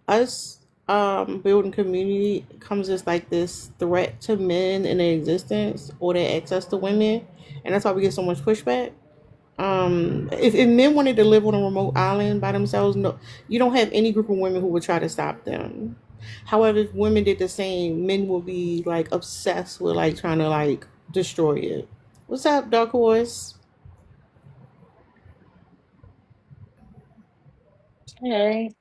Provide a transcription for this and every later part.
us building community comes as like this threat to men in their existence or their access to women, and that's why we get so much pushback. If men wanted to live on a remote island by themselves, no, you don't have any group of women who would try to stop them. However, if women did the same, men will be like obsessed with like trying to like destroy it. What's up, Dark Horse? Hey,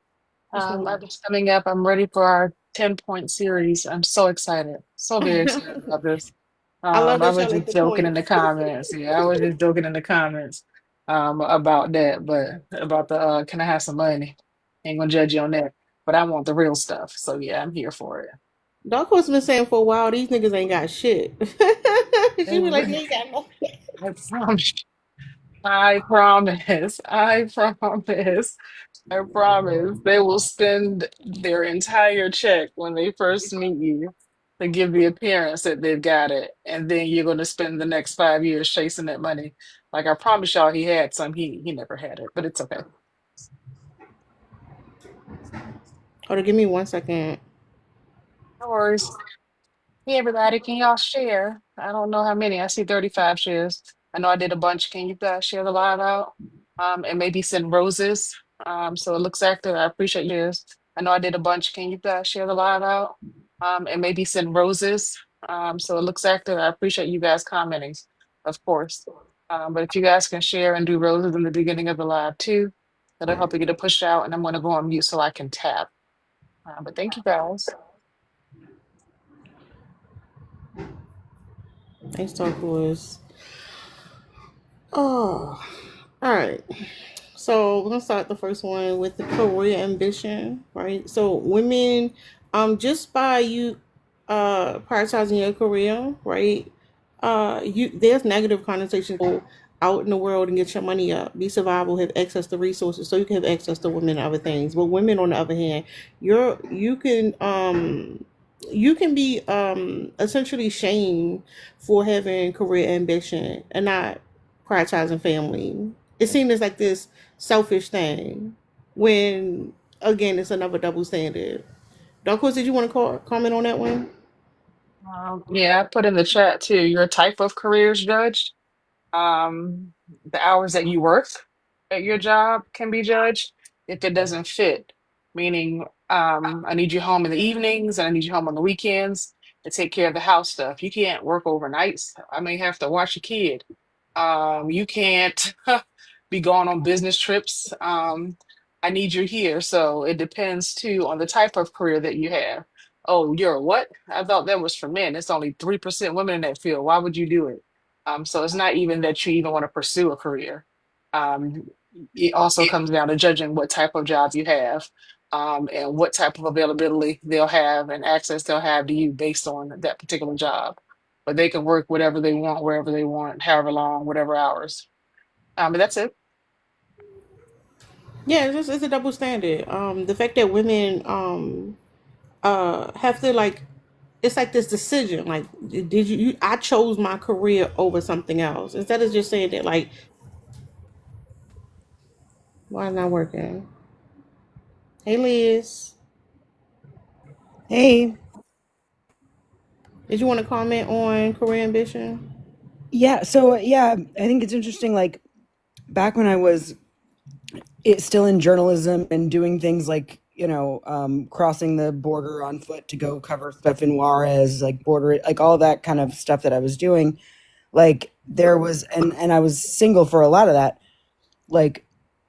What's going I was coming up. I'm ready for our 10-point series. I'm so excited. So very excited on? about this. I love I that was y'all like just the joking in the points. comments. Yeah, I was just joking in the comments about that, but about the can I have some money? Ain't gonna judge you on that. But I want the real stuff. So yeah, I'm here for it. Dark Horse been saying for a while these niggas ain't got shit. She be like, they ain't got no. I promise. I promise. I promise. I promise they will spend their entire check when they first meet you to give the appearance that they've got it. And then you're going to spend the next 5 years chasing that money. Like I promise y'all he had some, he never had it, but it's okay. Hold on, give me 1 second. No worries. Hey everybody, can y'all share? I don't know how many. I see 35 shares. I know I did a bunch. Can you guys share the live out? And maybe send roses. So it looks active. I appreciate you shares. I know I did a bunch. Can you guys share the live out? And maybe send roses. So it looks active. I appreciate you guys commenting, of course. But if you guys can share and do roses in the beginning of the live too, that'll help you get it pushed out. And I'm going to go on mute so I can tap. But thank you guys. Thanks, Dark Horse. Oh, all right. So we're gonna start the first one with the career ambition, right? So women, just by you prioritizing your career, right? You there's negative connotations. Go out in the world and get your money up, be survival, have access to resources, so you can have access to women and other things. But women, on the other hand, you can be essentially shamed for having career ambition and not prioritizing family. It seems as like this selfish thing when again it's another double standard. Dark Horse, did you want to comment on that one? Yeah, I put in the chat too. Your type of career is judged. The hours that you work at your job can be judged if it doesn't fit. Meaning, I need you home in the evenings and I need you home on the weekends to take care of the house stuff. You can't work overnights. I may have to watch a kid. You can't be going on business trips. I need you here. So it depends too on the type of career that you have. Oh, you're a what? I thought that was for men. It's only 3% women in that field. Why would you do it? So it's not even that you even want to pursue a career. Um, it also comes down to judging what type of job you have, and what type of availability they'll have and access they'll have to you based on that particular job. But they can work whatever they want, wherever they want, however long, whatever hours. But that's it. Yeah, it's a double standard. The fact that women have to like it's like this decision like did I chose my career over something else instead of just saying that like why is not working. Hey Liz, Hey, did you want to comment on career ambition? yeah, I think it's interesting. Like back when I was still in journalism and doing things like crossing the border on foot to go cover stuff in Juarez, like border, like all that kind of stuff that I was doing. Like there was, and I was single for a lot of that. Like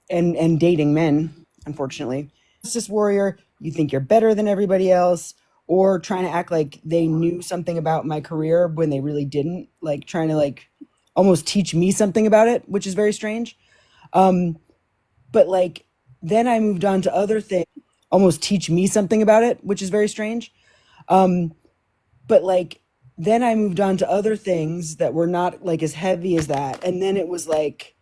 and dating men, unfortunately. Justice warrior, you think you're better than everybody else, or trying to act like they knew something about my career when they really didn't, like trying to like almost teach me something about it, which is very strange. Um, but like then I moved on to other things, almost teach me something about it, which is very strange. Um, but like then I moved on to other things that were not like as heavy as that. And then it was like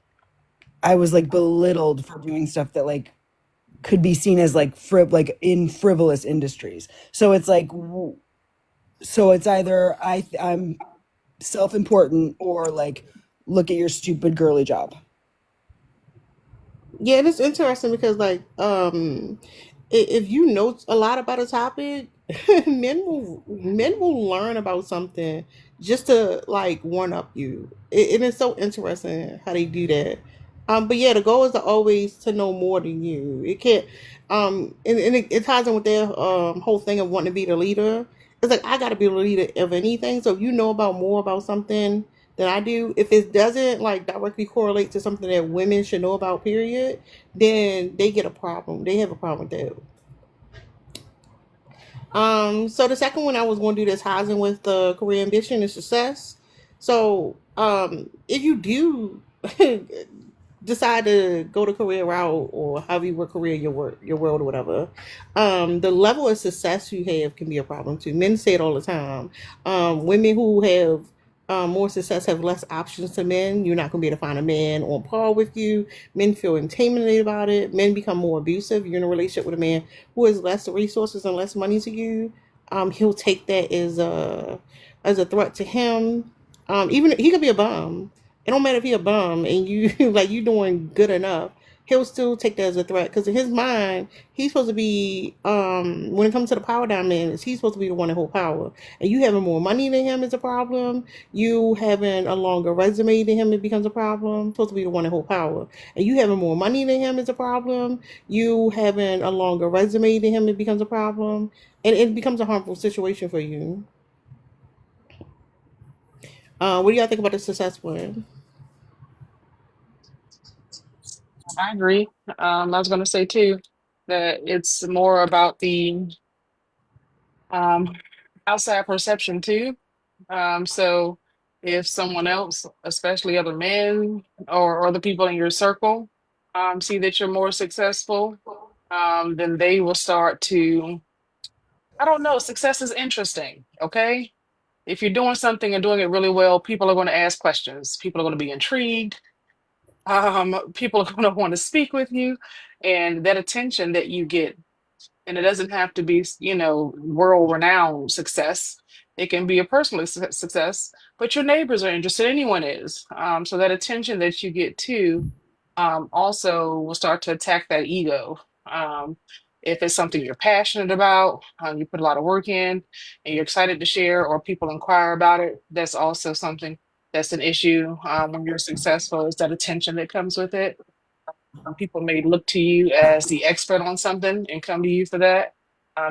I was like belittled for doing stuff that like could be seen as like like in frivolous industries. So it's like so it's either I'm self-important or like look at your stupid girly job. Yeah, it's interesting because like if you know a lot about a topic, men will learn about something just to like one up you. And it's so interesting how they do that. But yeah, the goal is to always to know more than you. It can't. And it ties in with their whole thing of wanting to be the leader. It's like I got to be the leader of anything. So if you know about more about something than I do, if it doesn't like directly correlate to something that women should know about, period, then they get a problem. They have a problem with that. So the second one I was going to do this ties in with the career ambition and success. So, if you do decide to go the career route or however you work career your world or whatever, the level of success you have can be a problem too. Men say it all the time. Women who have more success have less options to men. You're not going to be able to find a man on par with you. Men feel intimidated about it. Men become more abusive. You're in a relationship with a man who has less resources and less money to you. He'll take that as a threat to him. Even he could be a bum. It don't matter if he a bum and you like you doing good enough. He'll still take that as a threat because in his mind, he's supposed to be when it comes to the power dynamics, he's supposed to be the one that hold power. And you having more money than him is a problem. You having a longer resume than him, it becomes a problem. Supposed to be the one that hold power. And you having more money than him is a problem. You having a longer resume than him, it becomes a problem. And it becomes a harmful situation for you. What do y'all think about the success plan? I agree. I was going to say too that it's more about the um, outside perception too. So if someone else, especially other men or the people in your circle, see that you're more successful, then they will start to, I don't know, success is interesting. Okay. If you're doing something and doing it really well, people are going to ask questions. People are going to be intrigued. People are going to want to speak with you. And that attention that you get, and it doesn't have to be, world renowned success. It can be a personal success, but your neighbors are interested. Anyone is. So that attention that you get too also will start to attack that ego. Um, if it's something you're passionate about, you put a lot of work in, and you're excited to share, or people inquire about it, that's also something that's an issue when you're successful, is that attention that comes with it. People may look to you as the expert on something and come to you for that.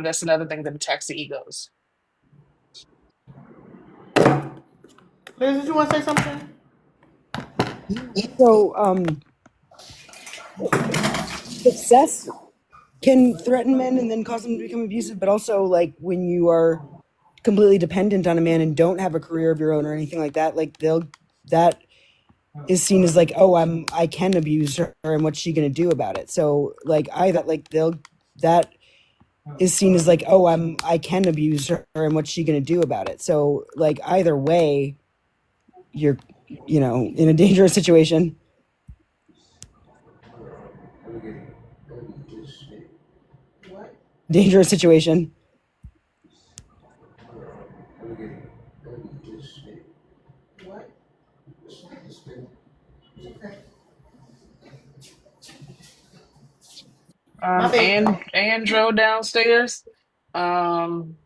That's another thing that attacks the egos. Liz, did you want to say something? So, success can threaten men and then cause them to become abusive, but also like when you are completely dependent on a man and don't have a career of your own or anything like that, like that is seen as like, oh, I can abuse her and what's she gonna do about it? So like that is seen as like, oh, I can abuse her and what's she gonna do about it? So like either way, you're in a dangerous situation. Dangerous situation. My And favorite. Andro downstairs, um,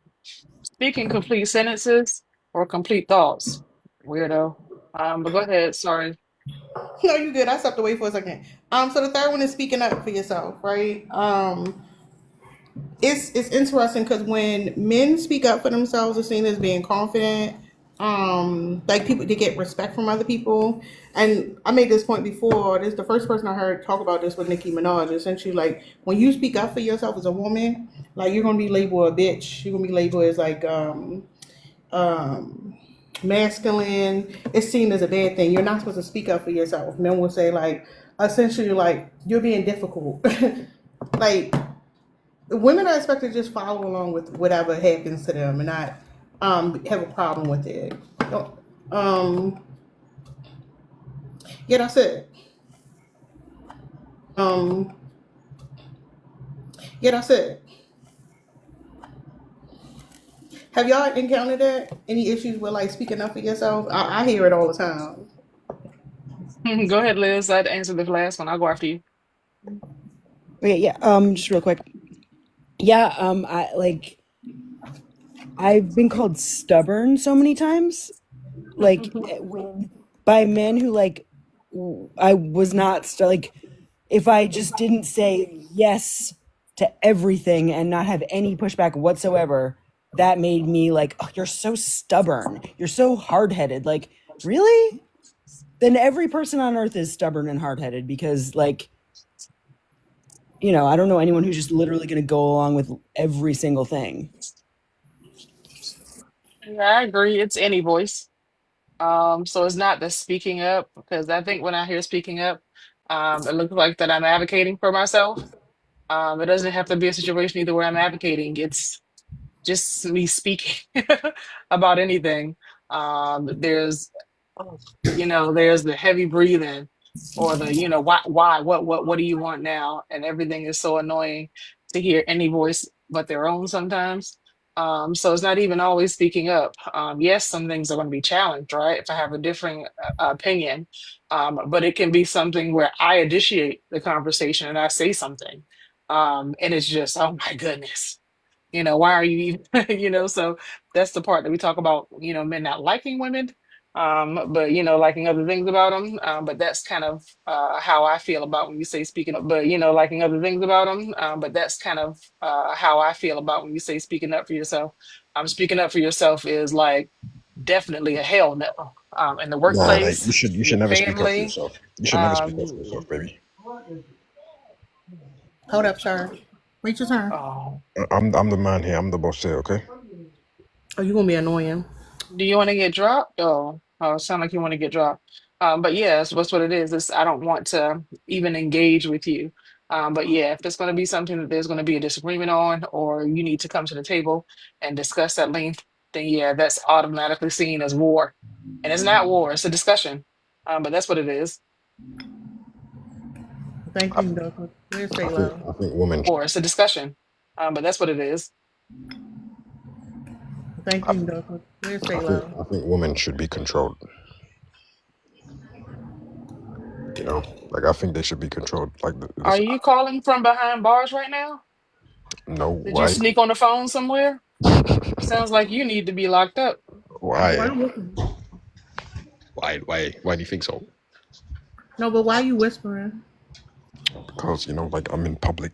speaking complete sentences or complete thoughts. Weirdo. But go ahead. Sorry. No, you good. I stepped away for a second. So the third one is speaking up for yourself, right? It's interesting because when men speak up for themselves, are seen as being confident. Like people, they get respect from other people. And I made this point before. This is the first person I heard talk about this with Nicki Minaj. Essentially, like when you speak up for yourself as a woman, like you're gonna be labeled a bitch. You're gonna be labeled as like um masculine. It's seen as a bad thing. You're not supposed to speak up for yourself. Men will say like essentially like you're being difficult. Like women are expected to just follow along with whatever happens to them and not have a problem with it. Um yeah, that's it. Um yeah, that's it. Have y'all encountered that? Any issues with like speaking up for yourself? I hear it all the time. Go ahead, Liz. I'd answer the last one. I'll go after you. Okay, yeah. Just real quick. Yeah, I've been called stubborn so many times, like by men who I was not like if I just didn't say yes to everything and not have any pushback whatsoever, that made me like, oh, you're so stubborn. You're so hard-headed. Like, really? Then every person on earth is stubborn and hard-headed because I don't know anyone who's just literally going to go along with every single thing. Yeah, I agree. It's any voice. So it's not the speaking up, because I think when I hear speaking up, it looks like that I'm advocating for myself. It doesn't have to be a situation either where I'm advocating. It's just me speaking about anything. There's, there's the heavy breathing, or the, why, what do you want now? And everything is so annoying to hear any voice but their own sometimes. So it's not even always speaking up. Yes, some things are going to be challenged, right? If I have a differing opinion, but it can be something where I initiate the conversation and I say something, and it's just, oh my goodness, why are you even, so that's the part that we talk about, men not liking women, but liking other things about them. But that's kind of how I feel about when you say speaking up, but liking other things about them. But that's kind of how I feel about when you say speaking up for yourself. Speaking up for yourself is like definitely a hell no. In the Nah, like workplace, you should your never speak up for family. yourself. You should never speak up for um yourself, baby. Hold up, sir. Wait your turn. oh, I'm the man here. I'm the boss here. Okay. Oh, you gonna be annoying. Do you want to get dropped? Oh, it sound like you want to get dropped. But yeah, that's what it is. It's, I don't want to even engage with you. But yeah, if there's going to be something that there's going to be a disagreement on, or you need to come to the table and discuss at length, then yeah, that's automatically seen as war. And it's not war, it's a discussion. But that's what it is. Thank I, you, Douglas. Where's Say I think Low? I think women. Or it's a discussion. But that's what it is. Thank I, you, Douglas. Where's Say Low? I think women should be controlled. You know, like I think they should be controlled. Like Are this. you calling from behind bars right now? No, Did you why? sneak on the phone somewhere? Sounds like you need to be locked up. Why Why? you whispering? Why do you think so? No, but why are you whispering? Because like I'm in public.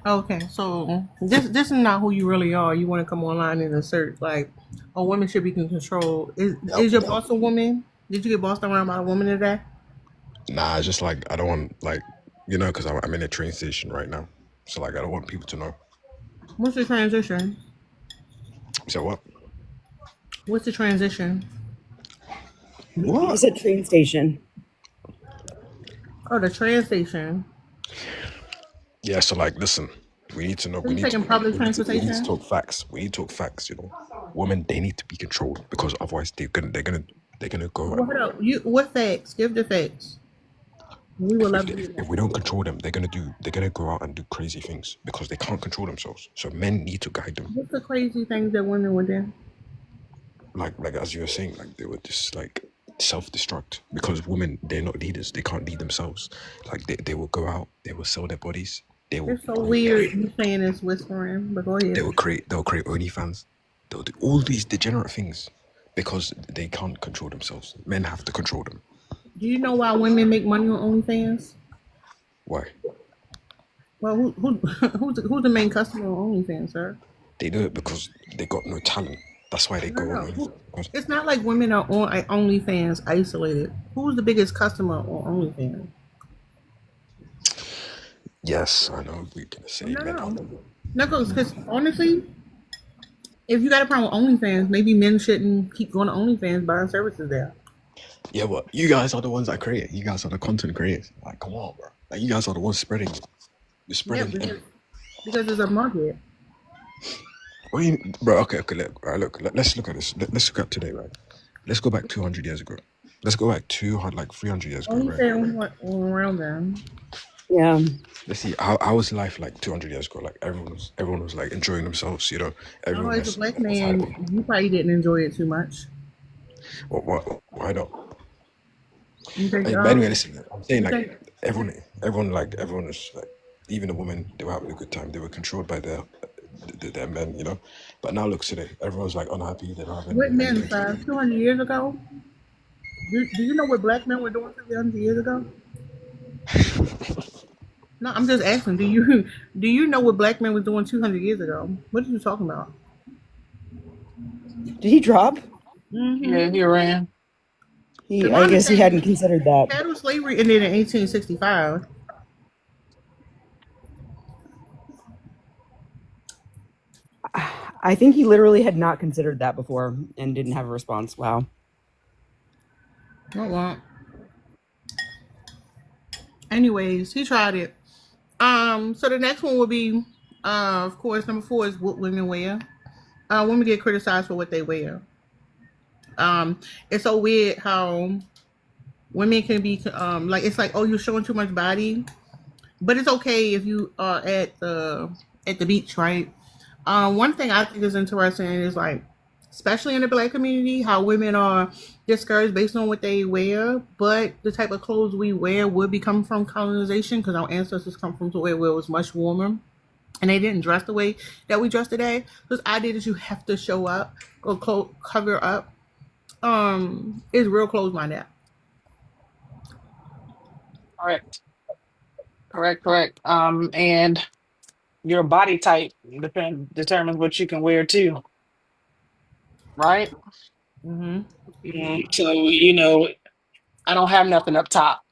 Okay, so this is not who you really are. You want to come online and assert like, oh, women should be controlled. Is your boss a woman? Did you get bossed around by a woman today? Nah, it's just like I don't want because I'm in a train station right now. So like I don't want people to know. What's the transition? So what? What's the transition? You What? said train station. Oh, the train station. Yeah. So like, listen, we need to know. Are you taking public We need to transportation? talk facts. We need to talk facts. Women they need to be controlled because otherwise they're gonna go. What up? What facts? Give the facts. We will love to hear If that. we don't control them, they're gonna go out and do crazy things because they can't control themselves. So men need to guide them. What's the crazy things that women would do? Like as you were saying, like they would just like self-destruct because women they're not leaders. They can't lead themselves. Like they will go out. They will sell their bodies. They will. It's so weird you saying this whispering, but go ahead. They'll create OnlyFans. They'll do all these degenerate things because they can't control themselves. Men have to control them. Do you know why women make money on OnlyFans? Why? Well, who's the main customer on OnlyFans, sir? They do it because they got no talent. That's why they No, go no. on OnlyFans. It's not like women are on OnlyFans isolated. Who's the biggest customer on OnlyFans? Yes, I know we're gonna say men are. No, because honestly, if you got a problem with OnlyFans, maybe men shouldn't keep going to OnlyFans buying services there. Yeah, but you guys are the ones that create it. You guys are the content creators. Like, come on, bro. Like, you guys are the ones spreading it. You're Yeah, spreading it. because it's a market. What do you, bro? Okay. Let's look at this. Let's look at today, right? Let's go back 200 years ago. Let's go back 200, like 300 years ago, right? OnlyFans around them. Yeah. Let's see. How was life like 200 years ago? Like everyone was like enjoying themselves. Oh, Everyone as a was. black was man, happy. you probably didn't enjoy it too much. Why not? You think, But anyway, listen. I'm saying you like think everyone was like Even the women, they were having a good time. They were controlled by their men, you know. But now look today, everyone's like unhappy. They don't have What men, anything to do. 200 years ago? Do you know what black men were doing 200 years ago? No, I'm just asking. Do you know what black men was doing 200 years ago? What are you talking about? Did he drop? Yeah, Mm-hmm. he ran. To I my guess he hadn't understanding, considered that. chattel slavery ended in 1865. I think he literally had not considered that before and didn't have a response. Wow. Oh well. Anyways, he tried it. So the next one will be, of course, number 4 is what women wear. Women get criticized for what they wear. Um, it's so weird how women can be like it's like, oh, you're showing too much body, but it's okay if you are at the beach, right? One thing I think is interesting is like, especially in the black community, how women are discouraged based on what they wear, but the type of clothes we wear would be coming from colonization because our ancestors come from somewhere where it was much warmer and they didn't dress the way that we dress today. This idea that you have to show up or cover up is real close minded. Correct. Correct. And your body type determines what you can wear too, right? Mm-hmm. So, I don't have nothing up top.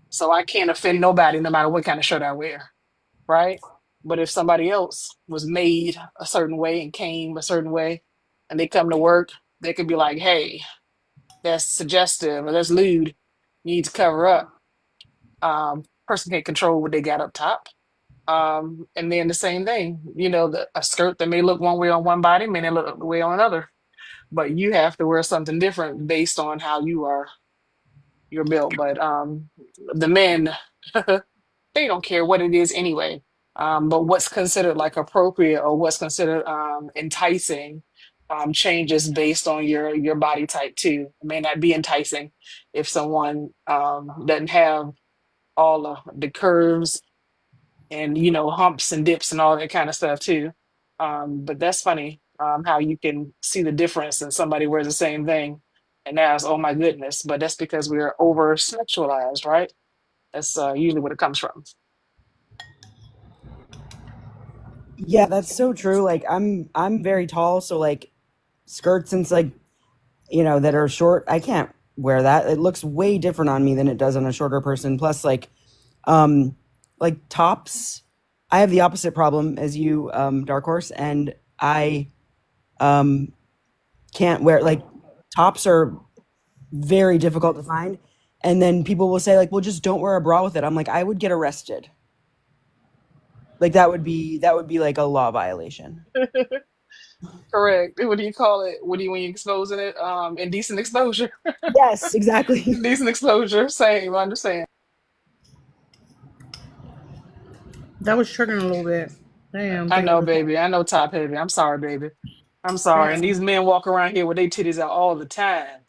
So I can't offend nobody no matter what kind of shirt I wear, right? But if somebody else was made a certain way and came a certain way and they come to work, they could be like, hey, that's suggestive or that's lewd. You need to cover up. Person can't control what they got up top. And then the same thing, a skirt that may look one way on one body may not look the way on another. But you have to wear something different based on how you're built. But the men, they don't care what it is anyway. But what's considered like appropriate or what's considered enticing changes based on your body type too. It may not be enticing if someone doesn't have all the curves and humps and dips and all that kind of stuff too. But that's funny how you can see the difference and somebody wears the same thing and now it's, oh my goodness, but that's because we're over sexualized, right? That's usually what it comes from. Yeah, that's so true. Like I'm very tall, so like skirts and like that are short, I can't wear that. It looks way different on me than it does on a shorter person. Plus um like tops, I have the opposite problem as you, Dark Horse, and I um can't wear like tops are very difficult to find. And then people will say like, well, just don't wear a bra with it. I'm like, I would get arrested. Like that would be like a law violation. Correct. What do you call it? What do you when you're exposing it? Indecent exposure. Yes, exactly. Indecent exposure. Same. I understand. That was triggering a little bit. Damn, I thank you know, for saying baby. I know top heavy. I'm sorry, baby. I'm sorry. And that. these men walk around here with their titties out all the time.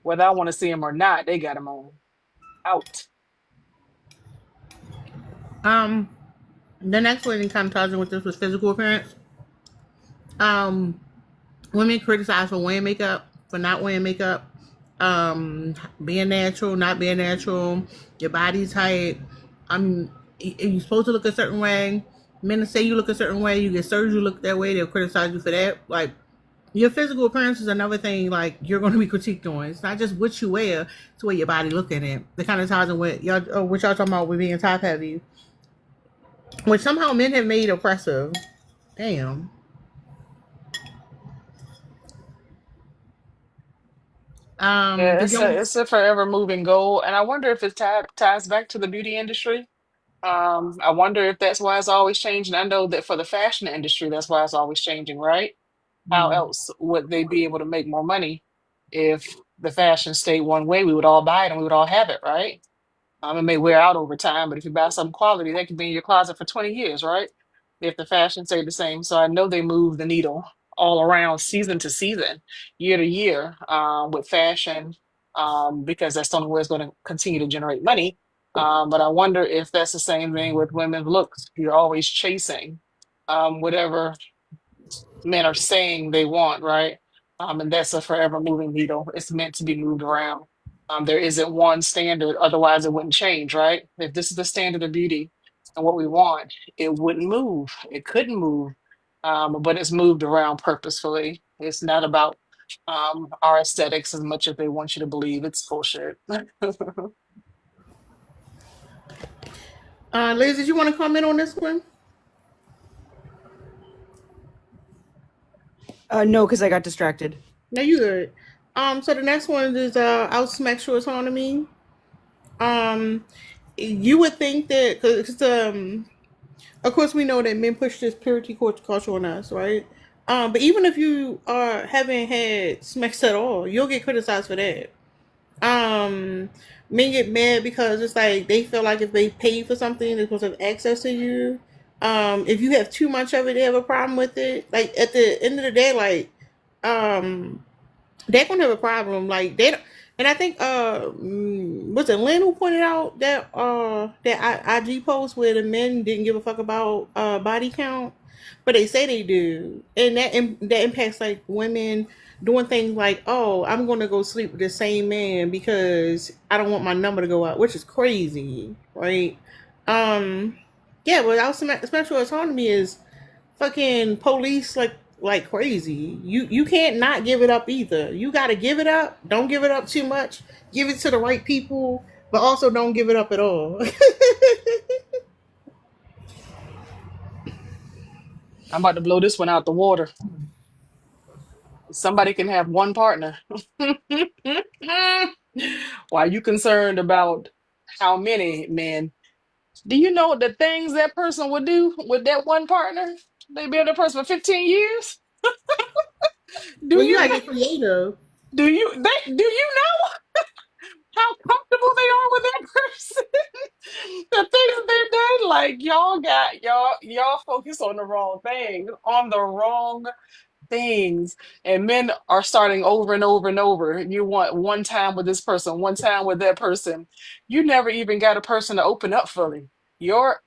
Whether I want to see them or not, they got them on. Out. Um, the next one in kind of ties in with this was physical appearance. Um, Women criticized for wearing makeup, for not wearing makeup, being natural, not being natural, your body type. You supposed to look a certain way. Men say you look a certain way, you get surgery, you look that way, they'll criticize you for that. Like, your physical appearance is another thing, like, you're going to be critiqued on. It's not just what you wear, it's what your body looking at. The kind of ties in with y'all, what y'all talking about with being top heavy, which somehow men have made oppressive. Damn. Yeah, Did y'all? it's a forever moving goal. And I wonder if it ties back to the beauty industry. I wonder if that's why it's always changing. I know that for the fashion industry, that's why it's always changing, right? How Hmm. else would they be able to make more money if the fashion stayed one way? We would all buy it and we would all have it, right? It may wear out over time, but if you buy some quality, that could be in your closet for 20 years, right? If the fashion stayed the same. So I know they move the needle all around season to season, year to year with fashion, because that's the only way it's going to continue to generate money. But I wonder if that's the same thing with women's looks. You're always chasing whatever men are saying they want, right? And that's a forever moving needle. It's meant to be moved around. There isn't one standard, otherwise it wouldn't change, right? If this is the standard of beauty and what we want, it wouldn't move. It couldn't move, but it's moved around purposefully. It's not about our aesthetics as much as they want you to believe. It's bullshit. Liz, did you want to comment on this one? No, because I got distracted. No, you good. So the next one is sexual autonomy. Um, you would think that because of course we know that men push this purity culture on us, right? But even if you haven't had sex at all, you'll get criticized for that. Um, Men get mad because it's like they feel like if they pay for something, they're supposed to have access to you. If you have too much of it, they have a problem with it. Like at the end of the day, like um, they're gonna have a problem. Like they don't, and I think was it Lynn who pointed out that IG post where the men didn't give a fuck about body count, but they say they do, and that impacts like women doing things like, oh, I'm gonna go sleep with the same man because I don't want my number to go out, which is crazy, right? Um, yeah, but our sexual autonomy is fucking police like crazy. You can't not give it up either. You got to give it up. Don't give it up too much. Give it to the right people, but also don't give it up at all. I'm about to blow this one out the water. Somebody can have one partner. Why are you concerned about how many men? Do you know the things that person would do with that one partner? They be with that person for 15 years. Do Well, you you gotta know? get creative. Do you know how comfortable they are with that person? The things they've done, like y'all focus on the wrong thing, on the wrong things, and men are starting over and over and over. You want one time with this person, one time with that person. You never even got a person to open up fully. Your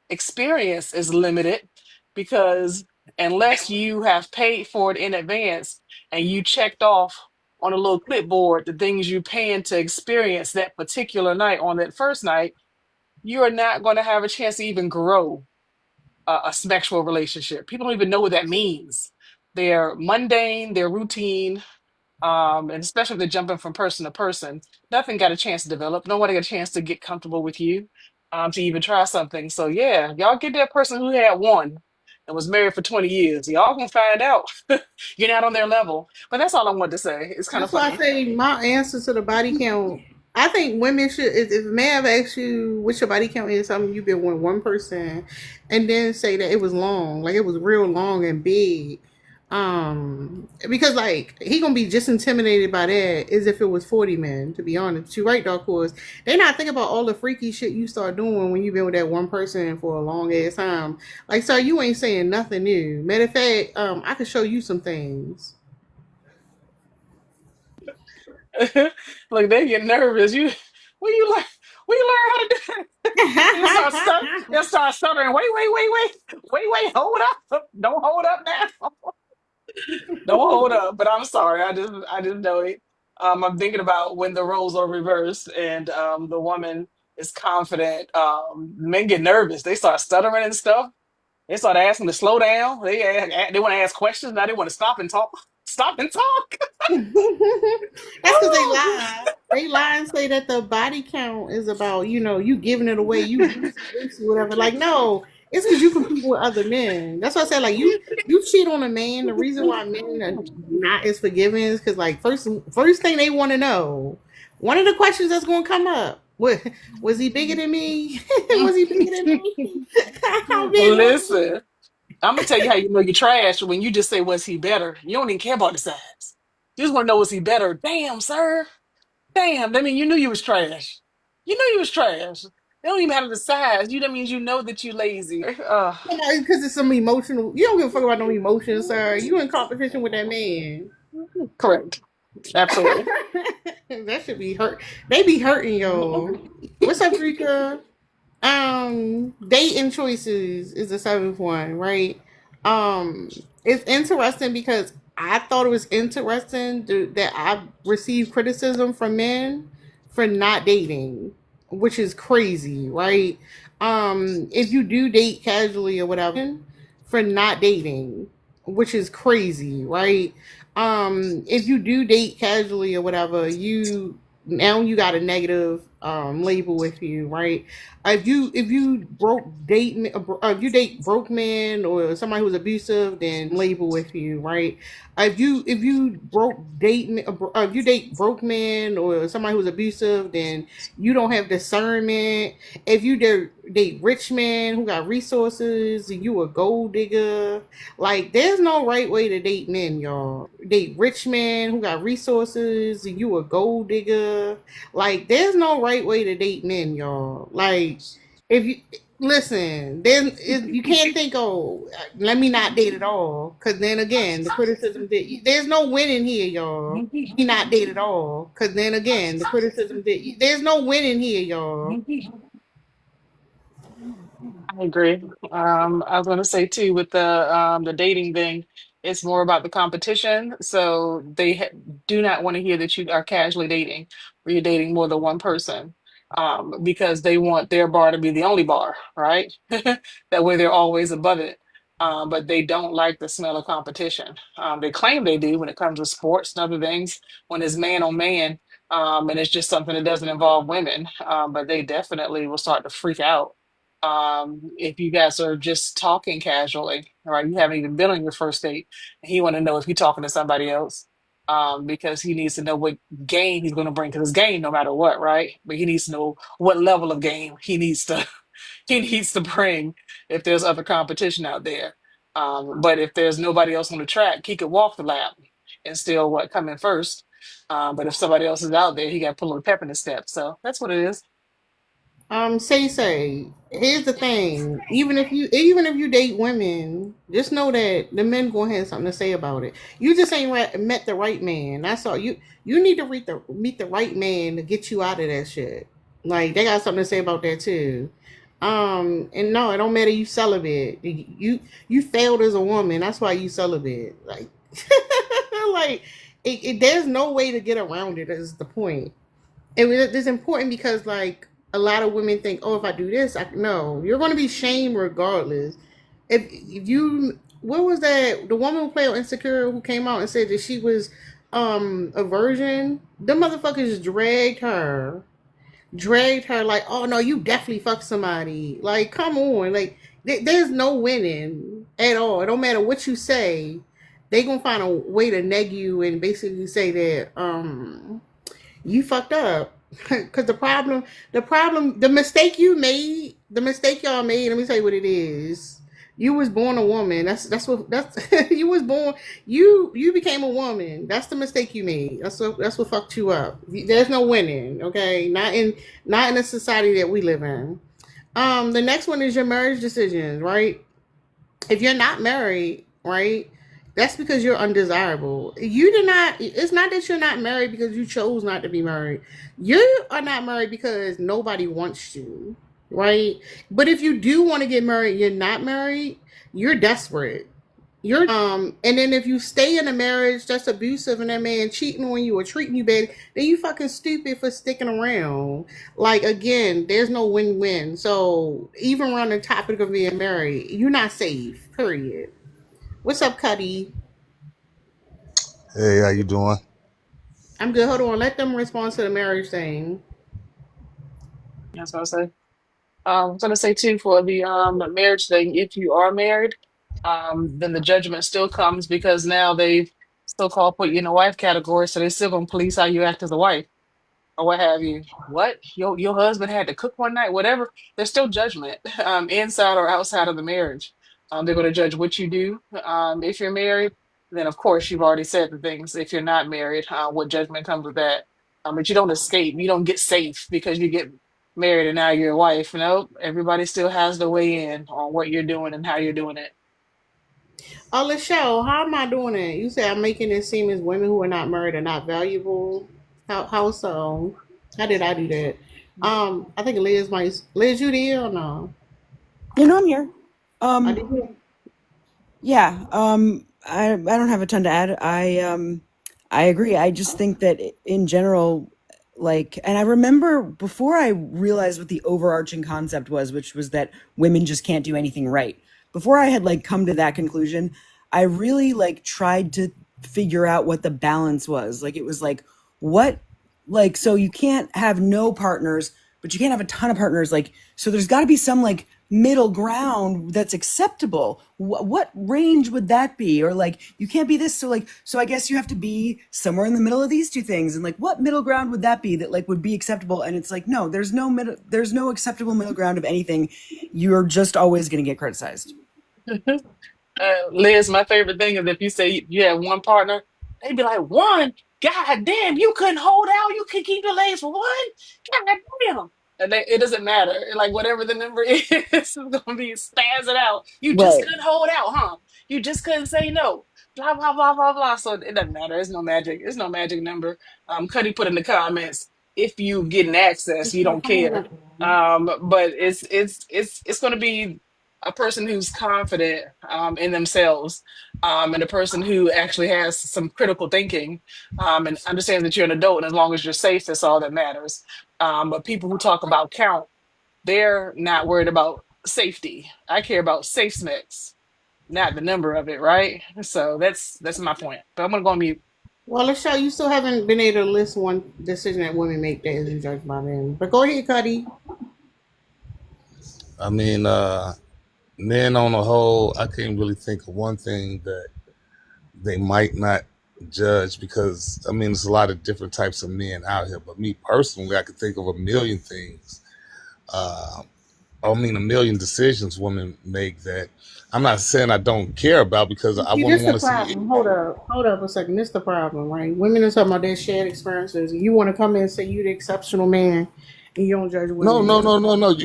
experience is limited because unless you have paid for it in advance and you checked off on a little clipboard the things you paying to experience that particular night on that first night, you are not going to have a chance to even grow a sexual relationship. People don't even know what that means. They're mundane, they're routine, and especially if they're jumping from person to person, nothing got a chance to develop. Nobody got a chance to get comfortable with you, to even try something. So yeah, y'all get that person who had one and was married for 20 years. Y'all can find out you're not on their level. But that's all I wanted to say. It's kind of That's why I funny. say my answer to the body count. I think women should, if a man have asked you what your body count is, something you've been with one person, and then say that it was long, like it was real long and big. Because like he gonna be just intimidated by that as if it was 40 men. To be honest, you right, dark horse. They not thinking about all the freaky shit you start doing when you've been with that one person for a long ass time. Like, sir, you ain't saying nothing new. Matter of fact, I can show you some things. Look, they get nervous. When you learn when you learn how to do that, you start stuttering. Wait, hold up. Don't hold up now. Don't hold up, but I'm sorry. I just know it. I'm thinking about when the roles are reversed and the woman is confident. Men get nervous. They start stuttering and stuff. They start asking to slow down. They want to ask questions. Now they want to stop and talk. Stop and talk. That's because they Oh, lie. They lie and say that the body count is about, you giving it away, you juicy, whatever. Like, no, it's because you compete with other men. That's why I said, like, you cheat on a man. The reason why men are not as forgiving is because, like, first thing they want to know, one of the questions that's going to come up, was he bigger than me? Was he bigger than me? How big was he? listen. I'm gonna tell you how you know you're trash when you just say, "Was he better?" You don't even care about the size. You just want to know, was he better? Damn, sir. Damn. That mean you knew you was trash. You knew you was trash. They don't even matter the size. That means you know that you lazy. Because it's some emotional. You don't give a fuck about no emotions, sir. You in competition with that man. Correct. Absolutely. That should be hurt. They be hurting y'all. What's up, Drika? Dating choices is the seventh one, right? It's interesting because I thought it was interesting that I received criticism from men for not dating, which is crazy, right? If you do date casually or whatever, for not dating, which is crazy, right? If you do date casually or whatever, you got a negative label with you, right? If you broke date if you date broke men or somebody who's abusive, then label with you, right? If you broke date if you date broke men or somebody who's abusive, then you don't have discernment. If you date rich men who got resources, you a gold digger. Like, there's no right way to date men, y'all. Date rich men who got resources, you a gold digger. Like, there's no right way to date men, y'all. Like, if you listen, then you can't think, oh, let me not date at all, because then again, the criticism that there's no winning here, y'all. Not date at all, because then again, the criticism that there's no winning here, y'all. I agree. I was going to say too with the dating thing, it's more about the competition. So they do not want to hear that you are casually dating or you're dating more than one person, because they want their bar to be the only bar, right? That way they're always above it. But they don't like the smell of competition. They claim they do when it comes to sports and other things, when it's man on man, and it's just something that doesn't involve women. But they definitely will start to freak out if you guys are just talking casually, right? You haven't even been on your first date, and he want to know if you're talking to somebody else, because he needs to know what game he's going to bring to this game, no matter what, right? But he needs to know what level of game he needs to he needs to bring if there's other competition out there. But if there's nobody else on the track, he could walk the lap and still come in first. But if somebody else is out there, he got to put a little pep in his step. So that's what it is. Say, here's the thing. Even if you date women, just know that the men gonna have something to say about it. You just ain't met the right man. That's all. You need to meet the right man to get you out of that shit. Like, they got something to say about that too. And no, it don't matter, you celibate. You failed as a woman. That's why you celibate. Like, like there's no way to get around it. Is the point. It's important because, like, a lot of women think, oh, if I do this, no, you're going to be shamed regardless. If you, what was that? The woman who played on Insecure, who came out and said that she was a virgin. The motherfuckers dragged her like, oh no, you definitely fucked somebody. Like, come on, like, there's no winning at all. It don't matter what you say. They gonna find a way to neg you and basically say that you fucked up. Because the mistake y'all made, let me tell you what it is. You was born a woman. That's you was born. You became a woman. That's the mistake you made. That's what fucked you up. There's no winning. Okay, not in the society that we live in. The next one is your marriage decisions, right? If you're not married, right, that's because you're undesirable. You do not, it's not that you're not married because you chose not to be married. You are not married because nobody wants you, right? But if you do want to get married, you're not married, you're desperate. And then if you stay in a marriage that's abusive and that man cheating on you or treating you bad, then you fucking stupid for sticking around. Like, again, there's no win-win. So even around the topic of being married, you're not safe. Period. What's up, Cuddy? Hey, how you doing? I'm good. Hold on. Let them respond to the marriage thing. That's what I say. I was gonna say too for the marriage thing, if you are married, then the judgment still comes because now they've so-called put you in a wife category, so they're still gonna police how you act as a wife or what have you. What? Your husband had to cook one night, whatever. There's still judgment, inside or outside of the marriage. They're gonna judge what you do. If you're married, then of course you've already said the things. If you're not married, what judgment comes with that? But you don't escape. You don't get safe because you get married and now you're a wife. Nope. Everybody still has the way in on what you're doing and how you're doing it. Oh, Lachelle, how am I doing it? You say I'm making it seem as women who are not married are not valuable. How so? How did I do that? I think Liz, you did or no? You know, I'm here. I Um, did. yeah. I don't have a ton to add. I agree. I just think that in general, like, and I remember before I realized what the overarching concept was, which was that women just can't do anything right. Before I had like come to that conclusion, I really like tried to figure out what the balance was. Like, it was like, what, like, so you can't have no partners, but you can't have a ton of partners. Like, so there's got to be some like middle ground that's acceptable. What range would that be? Or like, you can't be this. So like, so I guess you have to be somewhere in the middle of these two things. And like, what middle ground would that be that like would be acceptable? And it's like, no, there's no acceptable middle ground of anything. You're just always going to get criticized. Liz, my favorite thing is if you say you have one partner, they'd be like, one? God damn, you couldn't hold out. You could keep your legs for one? God damn. And it doesn't matter. Like, whatever the number is, it's going to be spaz it out. You just Right. couldn't hold out, huh? You just couldn't say no. Blah, blah, blah, blah, blah. So it doesn't matter. It's no magic. It's no magic number. Cuddy put in the comments, if you getting access, you don't Come on care. up. But it's going to be a person who's confident in themselves, and a person who actually has some critical thinking, and understands that you're an adult, and as long as you're safe, that's all that matters. But people who talk about count, they're not worried about safety. I care about safe smets, not the number of it, right? So that's my point. But I'm gonna go on mute. Well, Lachelle, you still haven't been able to list one decision that women make that isn't judged by men. But go ahead, Cuddy. I mean, men on the whole, I can't really think of one thing that they might not judge because I mean, there's a lot of different types of men out here. But me personally, I could think of a million things. Uh, I mean, a million decisions women make that I'm not saying I don't care about because I See, wouldn't this the want to see. problem. Hold up a second. This the problem, right? Women are talking about their shared experiences, and you want to come in and say you the exceptional man, and you don't judge No, no, women. no, no, no.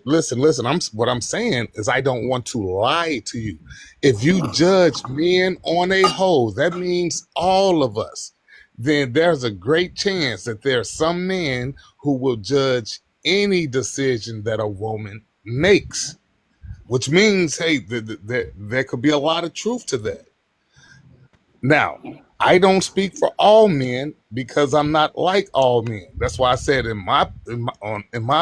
Listen, listen. What I'm saying is I don't want to lie to you. If you judge men on a whole, that means all of us. Then there's a great chance that there are some men who will judge any decision that a woman makes, which means, hey, there could be a lot of truth to that. Now, I don't speak for all men because I'm not like all men. That's why I said in my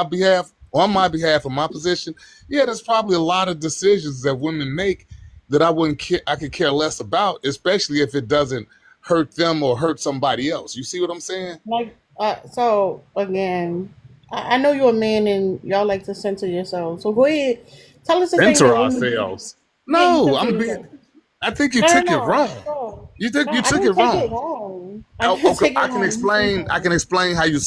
behalf, on my behalf, of my position, yeah, there's probably a lot of decisions that women make that I wouldn't care, I could care less about, especially if it doesn't hurt them or hurt somebody else. You see what I'm saying? Like, so again, I know you're a man and y'all like to censor yourself. So go ahead, tell us the things Censor that women do. ourselves. Yeah, you No, censor I'm yourself. being. I think you No, no, took it no, wrong. no, You think no. you I took it didn't take it wrong. wrong. I Oh, didn't okay, take it wrong. You said I can wrong. explain how you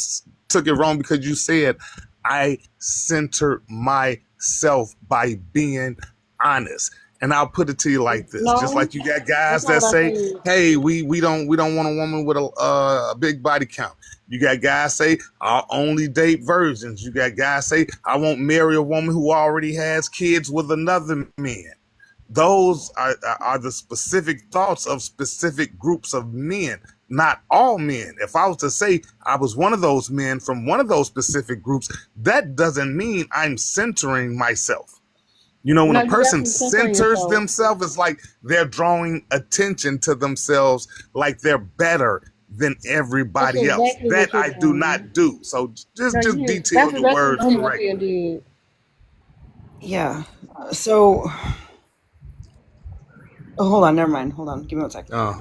took it wrong because you said I centered myself by being honest. And I'll put it to you like this: just No, like you got that's guys not that what I say, said. "Hey, we don't want a woman with a big body count." You got guys say, "I'll only date virgins." You got guys say, "I won't marry a woman who already has kids with another man." Those are the specific thoughts of specific groups of men, not all men. If I was to say I was one of those men from one of those specific groups, that doesn't mean I'm centering myself. You know, when No, a you person definitely censoring centers yourself. themselves, it's like they're drawing attention to themselves, like they're better than That's everybody else. exactly That what you're I do doing. not do. So No, just you. detail the That's words exactly what you correctly. did. Yeah. So, oh, hold on. Never mind. Hold on. Give me 1 second. Uh,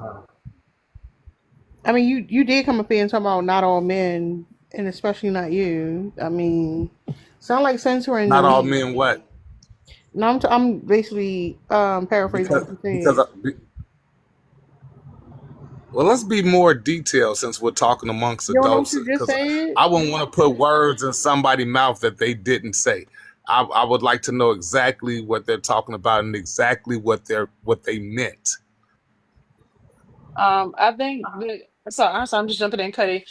I mean, you did come up here and talk about not all men, and especially not you. I mean, sound like censoring to not all me. men what? No, I'm basically paraphrasing Because what you because said. well, let's be more detailed since we're talking amongst You don't know what adults, you just because said? I wouldn't want to put words in somebody's mouth that they didn't say. I would like to know exactly what they're talking about and exactly what they meant. I think that, so I'm just jumping in, Cuddy.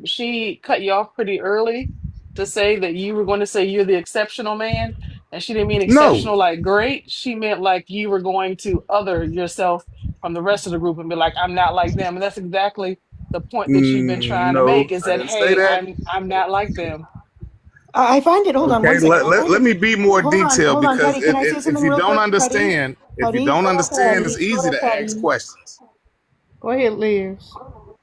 She cut you off pretty early to say that you were going to say you're the exceptional man. And she didn't mean No. exceptional like great. She meant like you were going to other yourself from the rest of the group and be like, I'm not like them. And that's exactly the point that you've been trying to No, make is I that, didn't say hey, that. I'm not like them. I find it. Hold on Okay, one second. I find let it. me be more detailed Hold on, because Cuddy. Can I say if something you real don't quick, Cuddy? understand, Cuddy. it's easy to ask questions. Go ahead, Liz.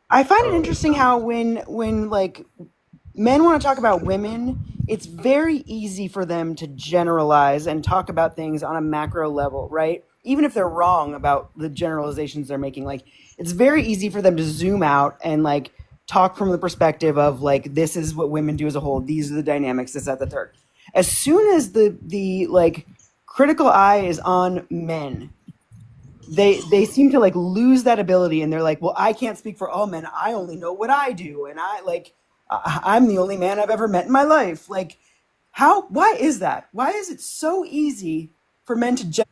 I find it interesting how when like men want to talk about women, it's very easy for them to generalize and talk about things on a macro level, right? Even if they're wrong about the generalizations they're making, like it's very easy for them to zoom out and like talk from the perspective of like this is what women do as a whole, these are the dynamics, this, that, the third. As soon as the like critical eye is on men, they seem to like lose that ability, and they're like, well, I can't speak for all men, I only know what I do, and I'm the only man I've ever met in my life. Like, why is that? Why is it so easy for men to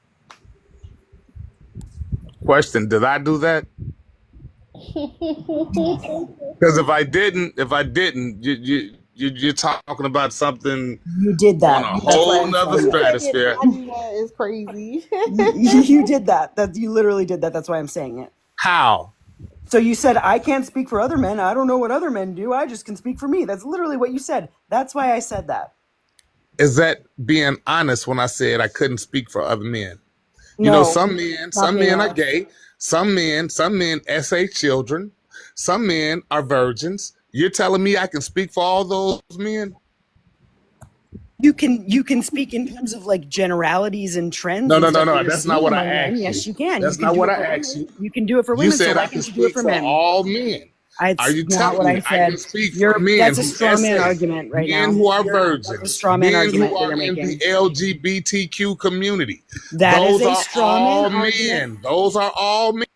Question: did I do that? Because if I didn't, you're talking about something you did on that? a That's why whole I'm nother saying that. stratosphere. That is crazy. You did that. You literally did that. That's why I'm saying it. How? So you said I can't speak for other men. I don't know what other men do. I just can speak for me. That's literally what you said. That's why I said that. Is that being honest when I said I couldn't speak for other men? You know, No, some not being men are honest. gay. Some men SA children. Some men are virgins. You're telling me I can speak for all those men? You can speak in terms of like generalities and trends No. and stuff that you're That's not seeing what I among men. asked Yes, you. you can. That's You can not do what it I for asked women. you. You can do it for You women. So said why I can can't you do it speak for for men? all men. Are It's you not telling what I me I said. can speak for men That's a who straw man SA, argument right men now. who are That's a virgins, straw man men who argument that are you're in the making. LGBTQ community? That is Those a are straw man all argument. men. Those are all men.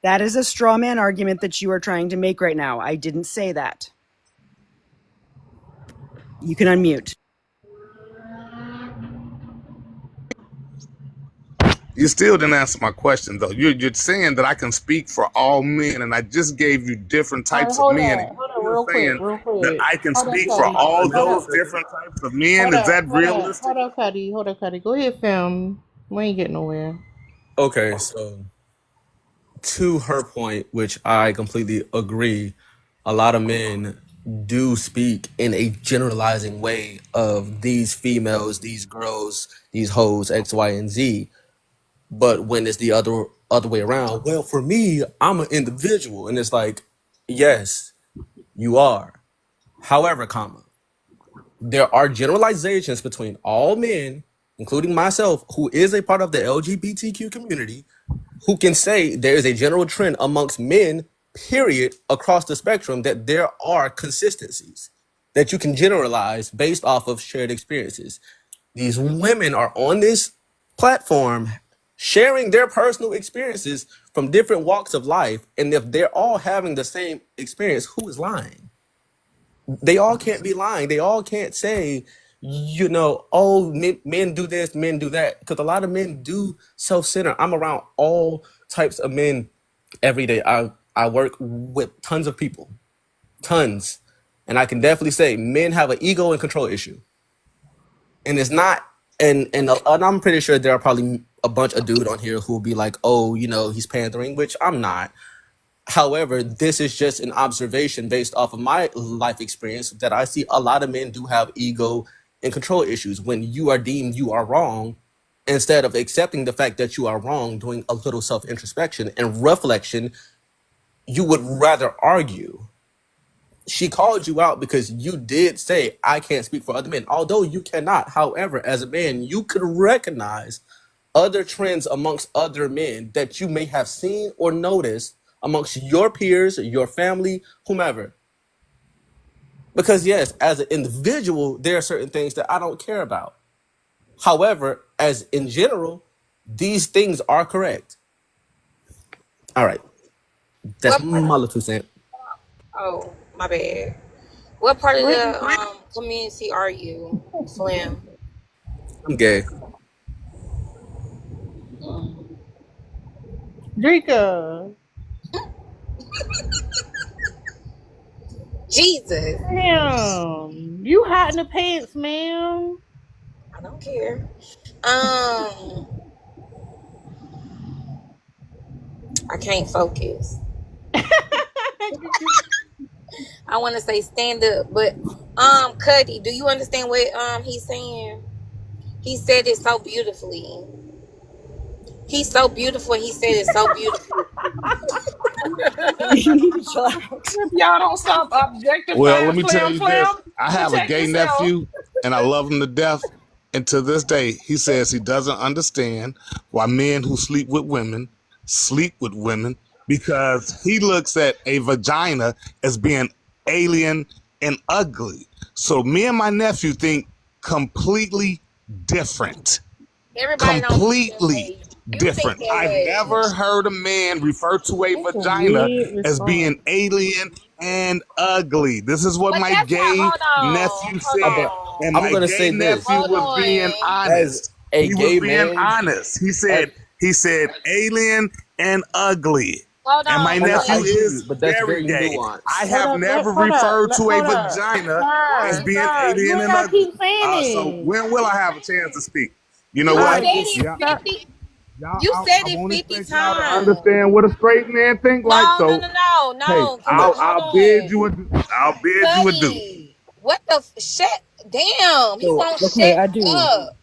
That is a straw man argument that you are trying to make right now. I didn't say that. You can unmute. You still didn't answer my question, though. You're saying that I can speak for all men, and I just gave you different All right, types of men, and hold you're on, still saying real that quick. I can Hold up, speak for Cuddy. all Hold those up, different types of men. Is that realistic? hold up, Cuddy. Go ahead, fam. We ain't getting nowhere. Okay, so to her point, which I completely agree, a lot of men do speak in a generalizing way of these females, these girls, these hoes, X, Y, and Z. But when it's the other way around, well, for me, I'm an individual, and it's like, yes, you are. However, comma, there are generalizations between all men, including myself, who is a part of the LGBTQ community, who can say there is a general trend amongst men, period, across the spectrum, that there are consistencies that you can generalize based off of shared experiences. These women are on this platform sharing their personal experiences from different walks of life. And if they're all having the same experience, who is lying? They all can't be lying. They all can't say, oh, men do this, men do that. Because a lot of men do self-center. I'm around all types of men every day. I work with tons of people, tons. And I can definitely say men have an ego and control issue. And it's not, and I'm pretty sure there are probably a bunch of dude on here who will be like, oh, he's pandering, which I'm not. However, this is just an observation based off of my life experience that I see a lot of men do have ego and control issues. When you are deemed you are wrong, instead of accepting the fact that you are wrong, doing a little self-introspection and reflection, you would rather argue. She called you out because you did say, I can't speak for other men, although you cannot. However, as a man, you could recognize other trends amongst other men that you may have seen or noticed amongst your peers, your family, whomever. Because yes, as an individual, there are certain things that I don't care about. However, as in general, these things are correct. All right. That's What part? my little 2 cents. Oh, my bad. What part of Brittany, the community are you, Slim? I'm gay. Drika. Jesus. Damn. You hot in the pants, ma'am. I don't care. I can't focus. I want to say stand up, but Cuddy, do you understand what he's saying? He said it so beautifully. He's so beautiful. He said it so beautifully. You need to chill out. If y'all don't stop Well, let objectifying me tell Flim you Flam, this. I have a protect gay yourself. nephew and I love him to death. And to this day, he says he doesn't understand why men who sleep with women because he looks at a vagina as being alien and ugly. So me and my nephew think completely different. Everybody don't think that Completely way. You think different. that I've way. never heard a man refer to a That's a vagina weird as response. being alien and ugly. This is what But my that's not. gay Hold on. nephew Hold said. But on. And I'm my gonna gay say this nephew Hold was being on. as honest. a He was gay being man. honest. He As said alien and ugly. Hold And my on, and nephew I Flim. get you, is but that's very very gay. I nuanced. Hold have up, never hold up, referred to a hold up. vagina as What? being You alien ain't and gotta ugly. keep saying So it. when will I have a chance to speak? You know You All what? said right, just it Yeah. 50. Y'all, You said I it won't 50 expect y'all to times. understand what a straight man think like. No, no, So, no, no, hey, no. Cause But hold I'll bid on. you a do. Cuddy. What the shut damn. He So, won't okay, shut I do. up.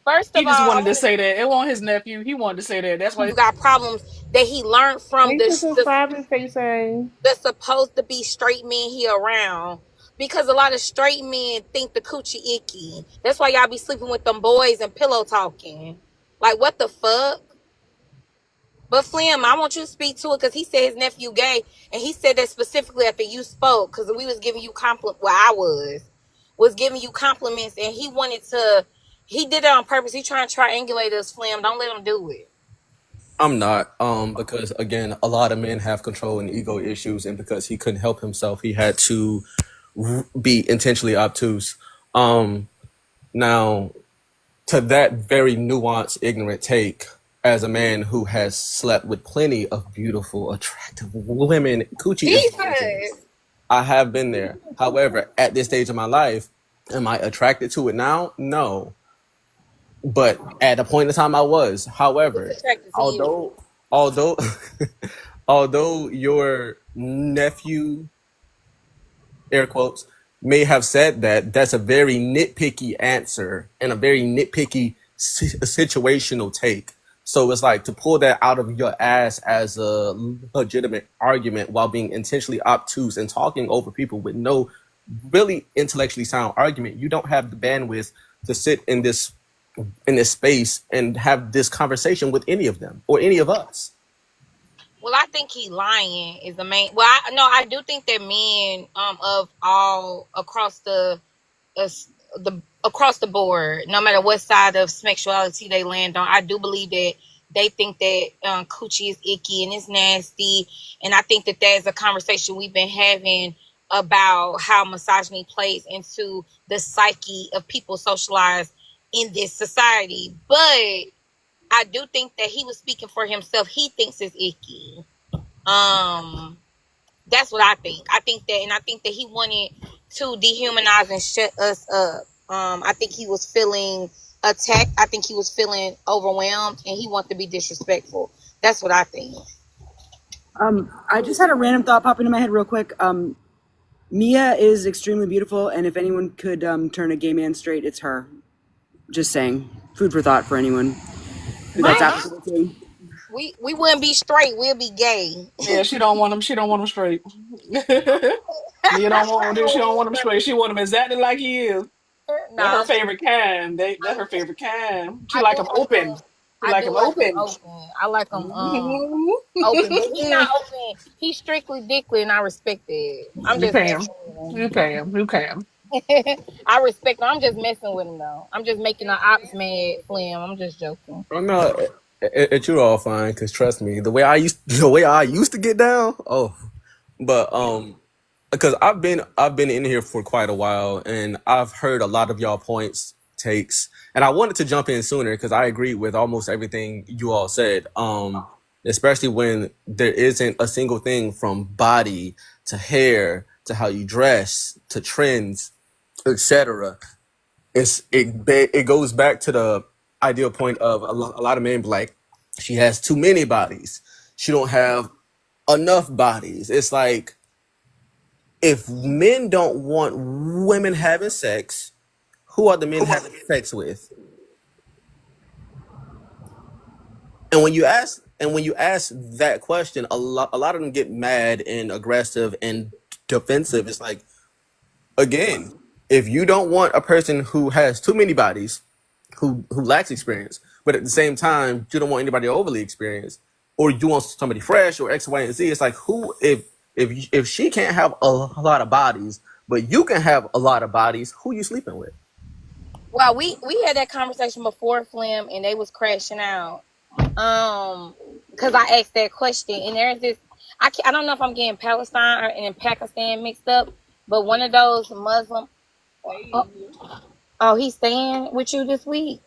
First He of just all, I wanted to want say that. It wasn't his nephew. He wanted to say that. That's to why. got problems that he learned from thanks for subscribing, Face A. the supposed to be straight men he around. Because a lot of straight men think the coochie icky. That's why y'all be sleeping with them boys and pillow talking. Like what the fuck? But Flim, I want you to speak to it because he said his nephew gay, and he said that specifically after you spoke because we was giving you compliment. Well, I was giving you compliments, and he wanted to. He did it on purpose. He trying to triangulate us, Flim. Don't let him do it. I'm not, because again, a lot of men have control and ego issues, and because he couldn't help himself, he had to be intentionally obtuse. Now, to that very nuanced, ignorant take, as a man who has slept with plenty of beautiful, attractive women, coochie is one thing. Jesus. I have been there. However, at this stage of my life, am I attracted to it now? No. But at a point in time, I was. It's However, attracted to you. although, although your nephew, air quotes, may have said that, that's a very nitpicky answer and a very nitpicky situational take. So it's like to pull that out of your ass as a legitimate argument while being intentionally obtuse and talking over people with no really intellectually sound argument. You don't have the bandwidth to sit in this space and have this conversation with any of them or any of us. Well, I think he lying is the main. Well, I do think that men of all uh, across the board, no matter what side of sexuality they land on, I do believe that they think that coochie is icky and it's nasty, and I think that that is a conversation we've been having about how misogyny plays into the psyche of people socialized in this society. But I do think that he was speaking for himself. He thinks it's icky. That's what I think. I think that, and I think that he wanted to dehumanize and shut us up. I think he was feeling attacked. I think he was feeling overwhelmed, and he wanted to be disrespectful. That's what I think. I just had a random thought pop into my head real quick. Mia is extremely beautiful, and if anyone could turn a gay man straight, it's her. Just saying. Food for thought for anyone who that's Man, applicable to. we wouldn't be straight. We'll be gay. Yeah, she don't want him. She don't want him straight. You don't want him. She don't want him straight. She want him exactly like he is. That's her No, favorite kind. That's her favorite kind. She I like do him like open. them. She I like do him like them open. open. I like them Mhm. open, but he's not open. He's strictly dickly, and I respect it. I'm You just pay him. messing with You pay him. You pay him. him. I respect him. I'm just messing with him though. I'm just making an ops mad Flim. I'm just joking. Oh, no, you're all fine. Cause trust me, the way I used to get down. Oh, but because I've been in here for quite a while, and I've heard a lot of y'all points, takes, and I wanted to jump in sooner because I agree with almost everything you all said. Especially when there isn't a single thing from body to hair to how you dress to trends, etc., it goes back to the ideal point of a lot of men be like, she has too many bodies. She don't have enough bodies. It's like, if men don't want women having sex, who are the men having sex with? And when you ask that question, a lot of them get mad and aggressive and defensive. It's like, again, if you don't want a person who has too many bodies, who lacks experience, but at the same time you don't want anybody overly experienced, or you want somebody fresh or X, Y, and Z. It's like, who if she can't have a lot of bodies, but you can have a lot of bodies, who you sleeping with? Well, we had that conversation before, Flim, and they was crashing out. Because I asked that question, and there's this. I don't know if I'm getting Palestine and Pakistan mixed up, but one of those Muslim. Oh, he's staying with you this week.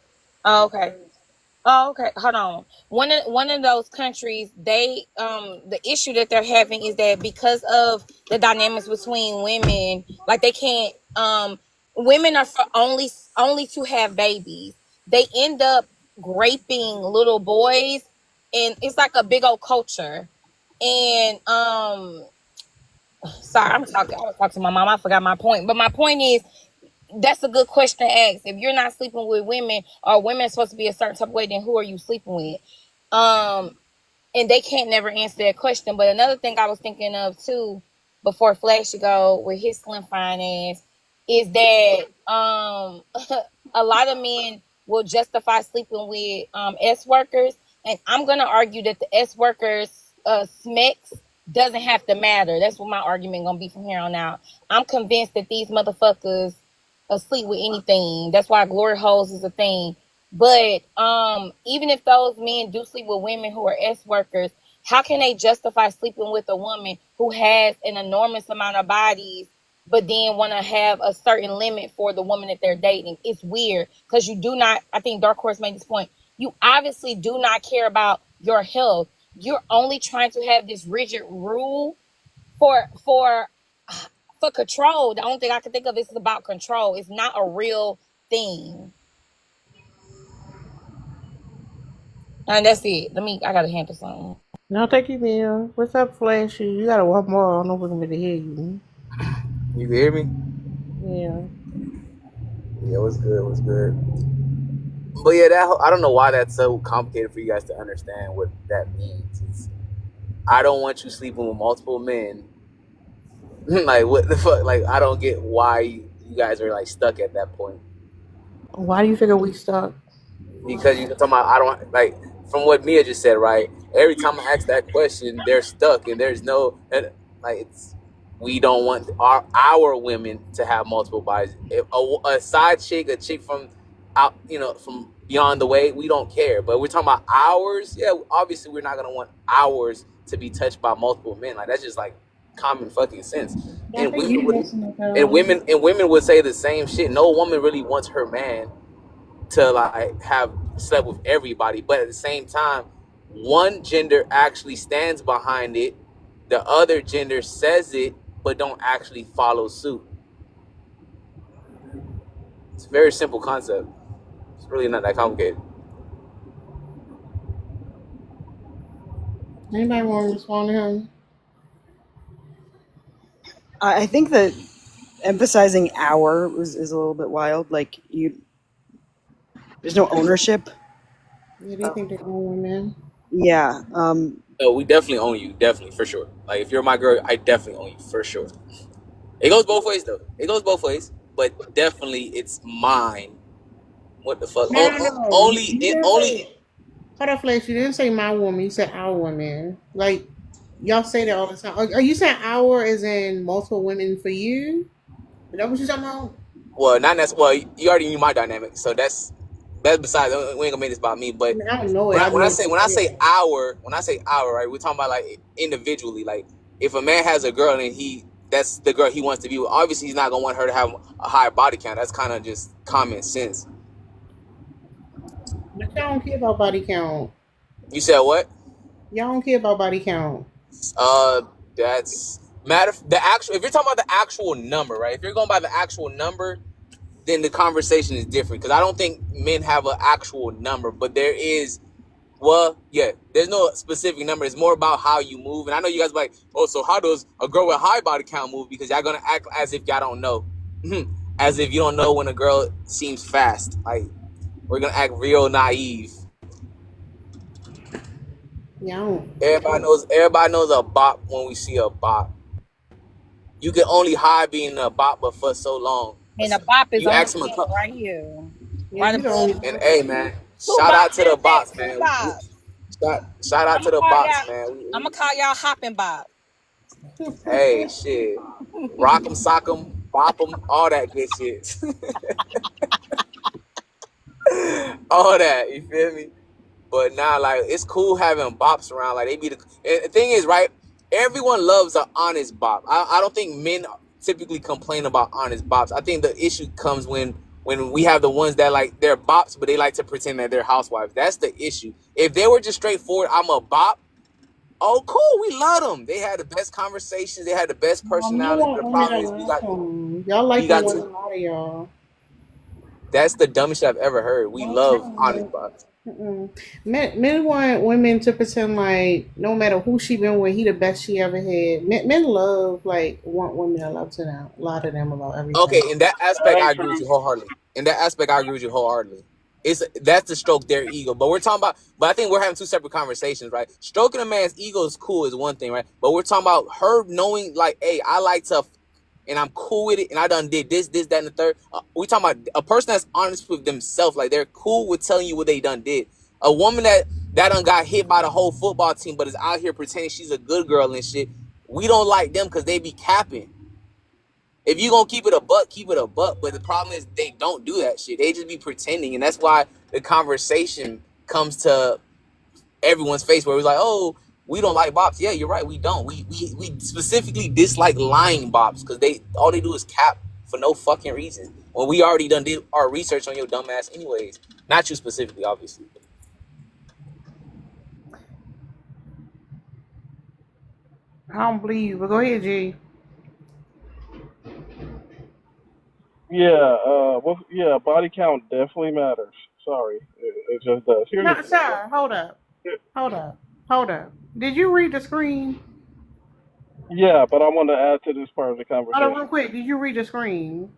Oh, okay. Oh, okay. Hold on. One of those countries, they the issue that they're having is that because of the dynamics between women, like they can't women are for only to have babies. They end up raping little boys, and it's like a big old culture. And sorry, I was talking to my mom. I forgot my point, but my point is, that's a good question to ask. If you're not sleeping with women, or women supposed to be a certain type of way, then who are you sleeping with? And they can't never answer that question. But another thing I was thinking of too, before Flashy go with his slim fine ass, is that a lot of men will justify sleeping with S workers, and I'm gonna argue that the S workers SMEX doesn't have to matter. That's what my argument gonna be from here on out. I'm convinced that these motherfuckers asleep with anything. That's why glory holes is a thing. But even if those men do sleep with women who are S workers, how can they justify sleeping with a woman who has an enormous amount of bodies, but then want to have a certain limit for the woman that they're dating? It's weird, because you do not, I think Dark Horse made this point, you obviously do not care about your health. You're only trying to have this rigid rule for control. The only thing I can think of is about control. It's not a real thing. And that's it. I gotta handle something. No, thank you, Mia. What's up, Flashy? You gotta walk more. I don't know if we're gonna be able to hear you. You can hear me? Yeah. Yeah, what's good? What's good? But yeah, I don't know why that's so complicated for you guys to understand what that means. I don't want you sleeping with multiple men. Like, what the fuck? Like, I don't get why you guys are like stuck at that point. Why do you figure we stuck? Because you're talking about, I don't like, from what Mia just said, right? Every time I ask that question, they're stuck, and there's no, like, we don't want our women to have multiple bodies. If a side chick, a chick from out, from beyond the way, we don't care. But we're talking about ours. Yeah, obviously we're not gonna want ours to be touched by multiple men. Like, that's just like common fucking sense. And women would say the same shit. No woman really wants her man to like have slept with everybody, but at the same time, one gender actually stands behind it, the other gender says it, but don't actually follow suit. It's a very simple concept. It's really not that complicated. Anybody want to respond to him? I think that emphasizing "our" is a little bit wild. Like, there's no ownership. Yeah, do you think they own women? Yeah. No, we definitely own you, definitely, for sure. Like, if you're my girl, I definitely own you, for sure. It goes both ways, though. It goes both ways, but definitely it's mine. What the fuck? No. Only. Hold on, Flash. You didn't say my woman. You said our woman. Like, y'all say that all the time. Are you saying our as in multiple women for you? Is that what you're talking about? Well, not necessarily. Well, you already knew my dynamic, so that's besides. We ain't gonna make this about me. But I mean, I don't know when I say our, right? We're talking about like individually. Like, if a man has a girl and that's the girl he wants to be with, obviously he's not gonna want her to have a higher body count. That's kind of just common sense. But y'all don't care about body count. You said what? Y'all don't care about body count. That's matter. The actual. If you're talking about the actual number, right? If you're going by the actual number, then the conversation is different. Because I don't think men have an actual number, but there is. Well, yeah, there's no specific number. It's more about how you move. And I know you guys are like, oh, so how does a girl with high body count move? Because y'all gonna act as if y'all don't know, as if you don't know when a girl seems fast. Like we're gonna act real naive. Yeah. Everybody knows a bop when we see a bop. You can only hide being a bop, but for so long. And the bop is You on ask the them a screen couple. right here. Yeah, Right you the above. only And hey, man, Who shout out bop to the is that? bots, Who man. bop? Shout out to the bots, man. I'm gonna call y'all hopping bop. Hey, shit. Rock 'em, sock 'em, bop 'em, all that good shit. All that, you feel me? But now, like, it's cool having bops around. Like, they be and the thing is, right? Everyone loves an honest bop. I don't think men typically complain about honest bops. I think the issue comes when we have the ones that, like, they're bops, but they like to pretend that they're housewives. That's the issue. If they were just straightforward, I'm a bop, oh, cool, we love them. They had the best conversations. They had the best you personality. want The women problem that is like them. Y'all we like them got with to, a lot of y'all. that's the dumbest shit I've ever heard. We love honest Okay. bops. Men want women to pretend like no matter who she been with, he the best she ever had. Men love like want women to love to them. A lot of them about everything. Okay, in that That aspect, I ain't agree true. with you wholeheartedly. That's to stroke their ego. But we're talking about, but I think we're having two separate conversations, right? Stroking a man's ego is cool, is one thing, right? But we're talking about her knowing, like, hey, I like to, and I'm cool with it, and I done did this, that, and the third. We talking about a person that's honest with themselves, like they're cool with telling you what they done did. A woman that done got hit by the whole football team, but is out here pretending she's a good girl and shit. We don't like them because they be capping. If you gonna keep it a buck, keep it a buck. But the problem is they don't do that shit. They just be pretending, and that's why the conversation comes to everyone's face where it's like, oh, we don't like bops. Yeah, you're right, we don't. We specifically dislike lying bops because all they do is cap for no fucking reason. When we already done did our research on your dumb ass anyways. Not you specifically, obviously. I don't believe you, but go ahead, G. Yeah, body count definitely matters. Sorry, it just does. Here's No, the thing. sir, hold up. Did you read the screen? Yeah, but I want to add to this part of the Hold on, real conversation. quick. Did you read the screen?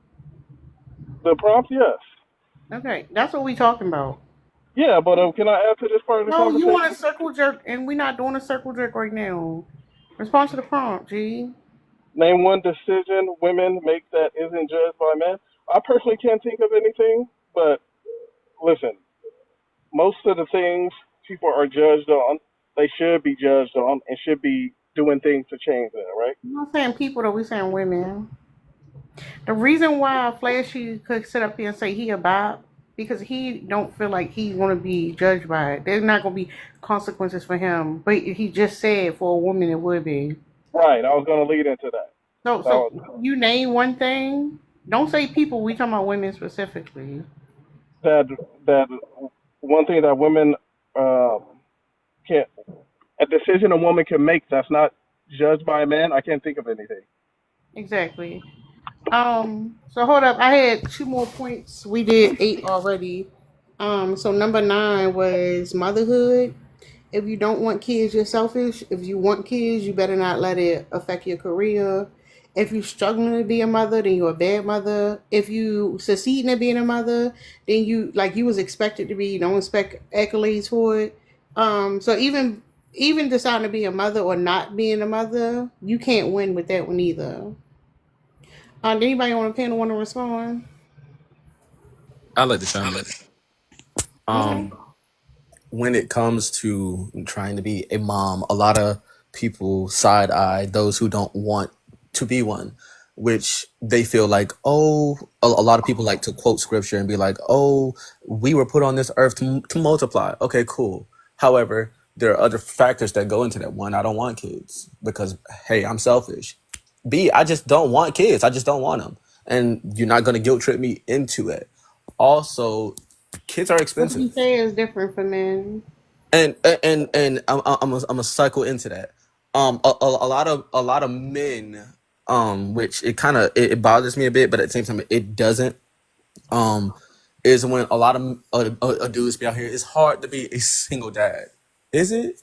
The prompt, yes. Okay, that's what we talking about. Yeah, but can I add to this part of the No, you conversation? want a circle jerk, and we're not doing a circle jerk right now. Response to the prompt, G. Name one decision women make that isn't judged by men. I personally can't think of anything, but listen, most of the things people are judged on, they should be judged on and should be doing things to change that, right? I'm not saying people though, we saying women. The reason why Flashy could sit up here and say he a bop because he don't feel like he's gonna be judged by it. There's not gonna be consequences for him. But he just said for a woman it would be. Right, I was going to lead into that. So you name one thing. Don't say people. We talking about women specifically. That one thing that women can a decision a woman can make that's not judged by a man. I can't think of anything. Exactly. So hold up. I had 2 more points. We did 8 already. So number 9 was motherhood. If you don't want kids, you're selfish. If you want kids, you better not let it affect your career. If you're struggling to be a mother, then you're a bad mother. If you succeed in being a mother, then you was expected to be. You don't expect accolades for it. So even deciding to be a mother or not being a mother, you can't win with that one either. Did anybody on the panel want to respond? I like the chime in. When it comes to trying to be a mom, a lot of people side eye those who don't want to be one, which they feel like, oh, a lot of people like to quote scripture and be like, oh, we were put on this earth to multiply. Okay, cool. However, there are other factors that go into that. One, I don't want kids because, hey, I'm selfish. B, I just don't want kids. I just don't want them. And you're not going to guilt trip me into it. Also, kids are What expensive. you say is different for men. And I'm a cycle into that. A lot of men, which it kind of it bothers me a bit, but at the same time it doesn't. is when a lot of dudes be out here. It's hard to be a single dad. Is it?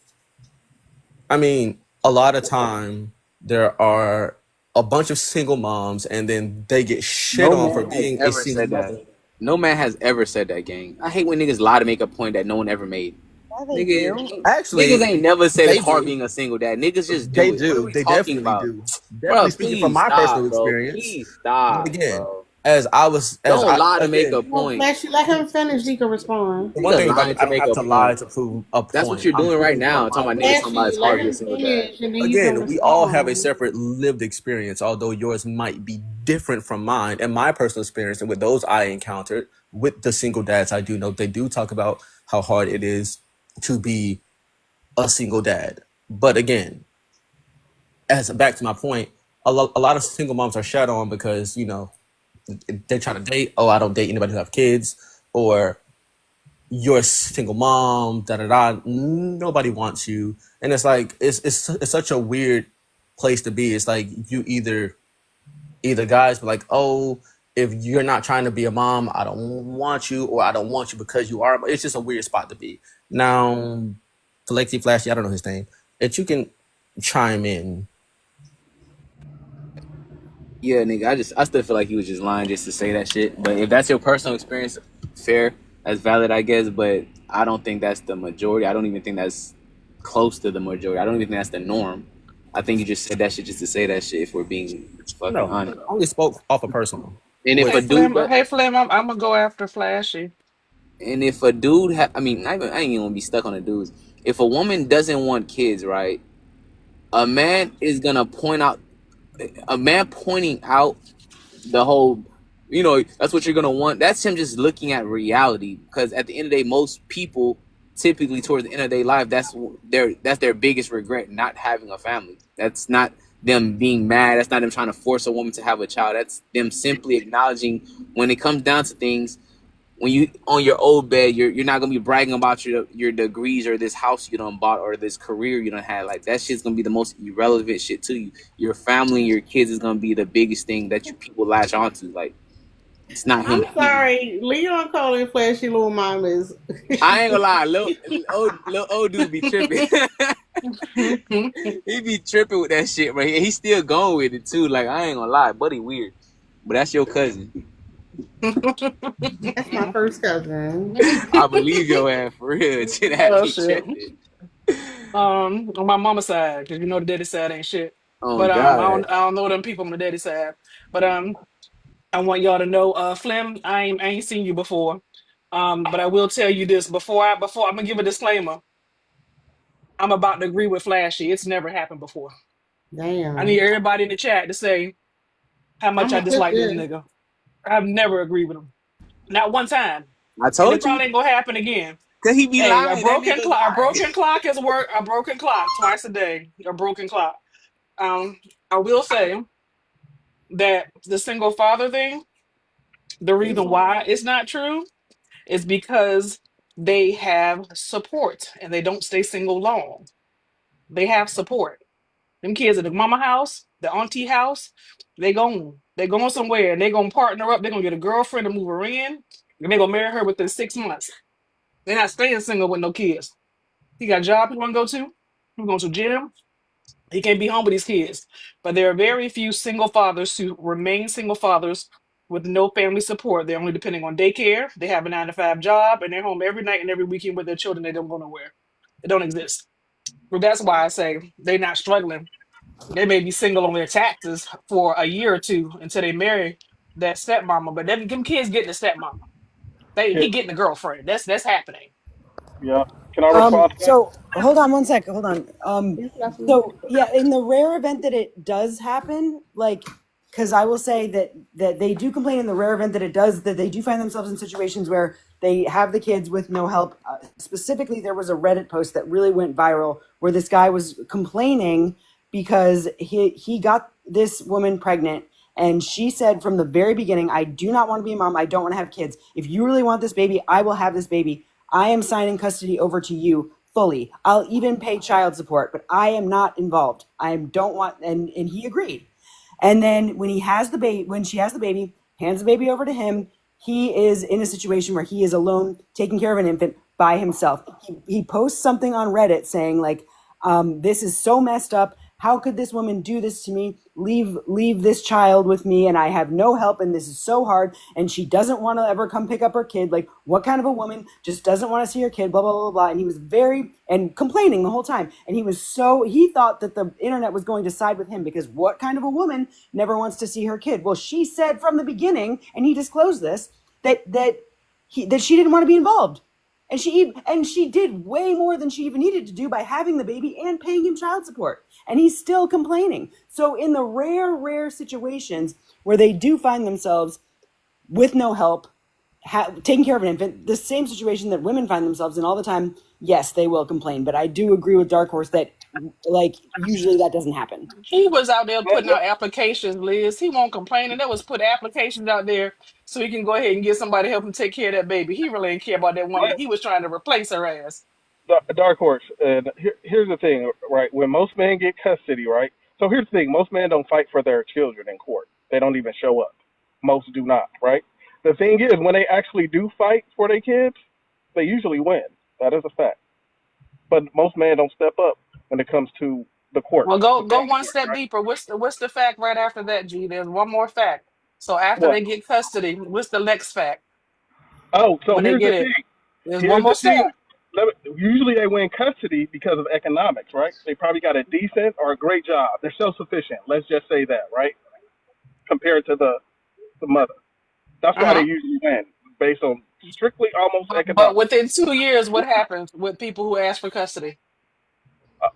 I mean, a lot of time there are a bunch of single moms, and then they get shit No on for man has being a ever single said that. mother. No man has ever said that, gang. I hate when niggas lie to make a point that no one ever made. Yeah, they do. Actually, Niggas ain't never said they it's hard do. being a single dad. Niggas just They do it. What are do. we They talking definitely about? do. Bro, Definitely speaking from please my personal stop, bro. experience. Please But stop, again, bro. as Don't lie to make again, a point. Flashy, let him finish. He can respond. the one Nigga thing about lying it, I to don't make have a to lie point. to prove a That's what point. you're I'm doing right proving now. my Talking about point. niggas talking about Flashy, it's let hard to be a him single dad. finish, and then you can Again, we all have a respond. separate lived experience, although yours might be different from mine. And my personal experience, and with those I encountered with the single dads, I do know they do talk about how hard it is to be a single dad. But again, as back to my point, a lot of single moms are shat on because they're trying to date. Oh, I don't date anybody who have kids, or you're a single mom. Da da da. Nobody wants you, and it's like it's such a weird place to be. It's like you either guys be like, oh, if you're not trying to be a mom, I don't want you, or I don't want you because you are. It's just a weird spot to be. Now, Flexi Flashy, I don't know his name. If you can chime in. Yeah, nigga, I still feel like he was just lying just to say that shit. But if that's your personal experience, fair, that's valid, I guess. But I don't think that's the majority. I don't even think that's close to the majority. I don't even think that's the norm. I think you just said that shit just to say that shit. If we're being fucking No, honest. I only spoke off of personal. And if Hey a dude, Flem, hey Flem, I'm gonna go after Flashy. and if a dude, I mean, I ain't even gonna be stuck on the dudes. If a woman doesn't want kids, right? A man is gonna point out. A man pointing out the whole, that's what you're gonna want. That's him just looking at reality. Because at the end of the day, most people typically towards the end of their life, that's their biggest regret, not having a family. That's not them being mad. That's not them trying to force a woman to have a child. That's them simply acknowledging when it comes down to things. When you on your old bed, you're not gonna be bragging about your degrees or this house you done bought or this career you done had. Like that shit's gonna be the most irrelevant shit to you. Your family and your kids is gonna be the biggest thing that you people latch onto. Like it's not him. I'm sorry, Leon calling Flashy little mamas. I ain't gonna lie, little old dude be tripping. He be tripping with that shit, right? He's still going with it too. Like I ain't gonna lie, buddy, weird. But that's your cousin. That's my first cousin. I believe your ass for real. Shit had Oh me shit. tripping. On my mama's side, because the daddy side ain't shit. Oh But God. I don't know them people on the daddy side. But I want y'all to know, Flem, I ain't seen you before. But I will tell you this before I'm gonna give a disclaimer. I'm about to agree with Flashy. It's never happened before. I need Damn. everybody in the chat to say how I'm much I gonna put dislike this this. nigga. I've never agreed with him. Not one time. I And it told you. probably ain't gonna happen again. Cause he be Hey, lying. That nigga a lying. broken clock is work. A broken clock twice a day. A broken clock. I will say that the single father thing, the reason why it's not true is because they have support and they don't stay single long. They have support. Them kids at the mama house, the auntie house, they going somewhere and they gonna partner up. They're gonna get a girlfriend to move her in, and they gonna marry her within 6 months. They're not staying single with no kids. He got a job he wanna go to. He going to gym. He can't be home with his kids. But there are very few single fathers who remain single fathers with no family support. They're only depending on daycare. They have a 9 to 5 job and they're home every night and every weekend with their children. They don't go nowhere. It don't exist. Well, that's why I say they're not struggling. They may be single on their taxes for a year or two until they marry that stepmama. But them kids getting a stepmama. Can, He getting a girlfriend. That's happening. yeah. Can I respond to that? So hold on one second. Hold on. Yes, Flashy. So yeah, in the rare event that it does happen, like, because I will say that they do complain in the rare event that it does, that they do find themselves in situations where they have the kids with no help. Specifically, there was a Reddit post that really went viral where this guy was complaining because he got this woman pregnant. And she said from the very beginning, I do not want to be a mom. I don't want to have kids. If you really want this baby, I will have this baby. I am signing custody over to you fully. I'll even pay child support, but I am not involved. I don't want, and he agreed. And then when she has the baby, hands the baby over to him. he is in a situation where he is alone taking care of an infant by himself. He posts something on Reddit saying like, this is so messed up. How could this woman do this to me? Leave this child with me, and I have no help, and this is so hard. And she doesn't want to ever come pick up her kid. Like, what kind of a woman just doesn't want to see her kid? Blah blah blah blah. And he was complaining the whole time. And he thought that the internet was going to side with him because what kind of a woman never wants to see her kid? Well, she said from the beginning, and he disclosed this, that she didn't want to be involved. And she did way more than she even needed to do by having the baby and paying him child support. And he's still complaining. So in the rare situations where they do find themselves with no help, taking care of an infant, the same situation that women find themselves in all the time, yes, they will complain. But I do agree with Dark Horse that like usually that doesn't happen. He was out there Let, putting let, out applications, Liz. He won't complain, and that was put applications out there so he can go ahead and get somebody to help him take care of that baby. He really didn't care about that woman. let He was trying to replace her ass. Dark Horse. And here's the thing, right? When most men get custody, right? So here's the thing: most men don't fight for their children in court. They don't even show up. Most do not, right? The thing is, when they actually do fight for their kids, they usually win. That is a fact. But most men don't step up when it comes to the courts, Well, the go family one courts, step right? deeper. What's the fact right after that, G? There's one more fact. So after What? they get custody, what's the next fact Oh, so when they here's the get it? thing. There's one Here's more the thing. step. Usually they win custody because of economics, right? They probably got a decent or a great job. They're self-sufficient. Let's just say that, right? Compared to the mother. That's why they Uh-huh. usually win, based on strictly almost But economics. within 2 years, what happens with people who ask for custody? Uh,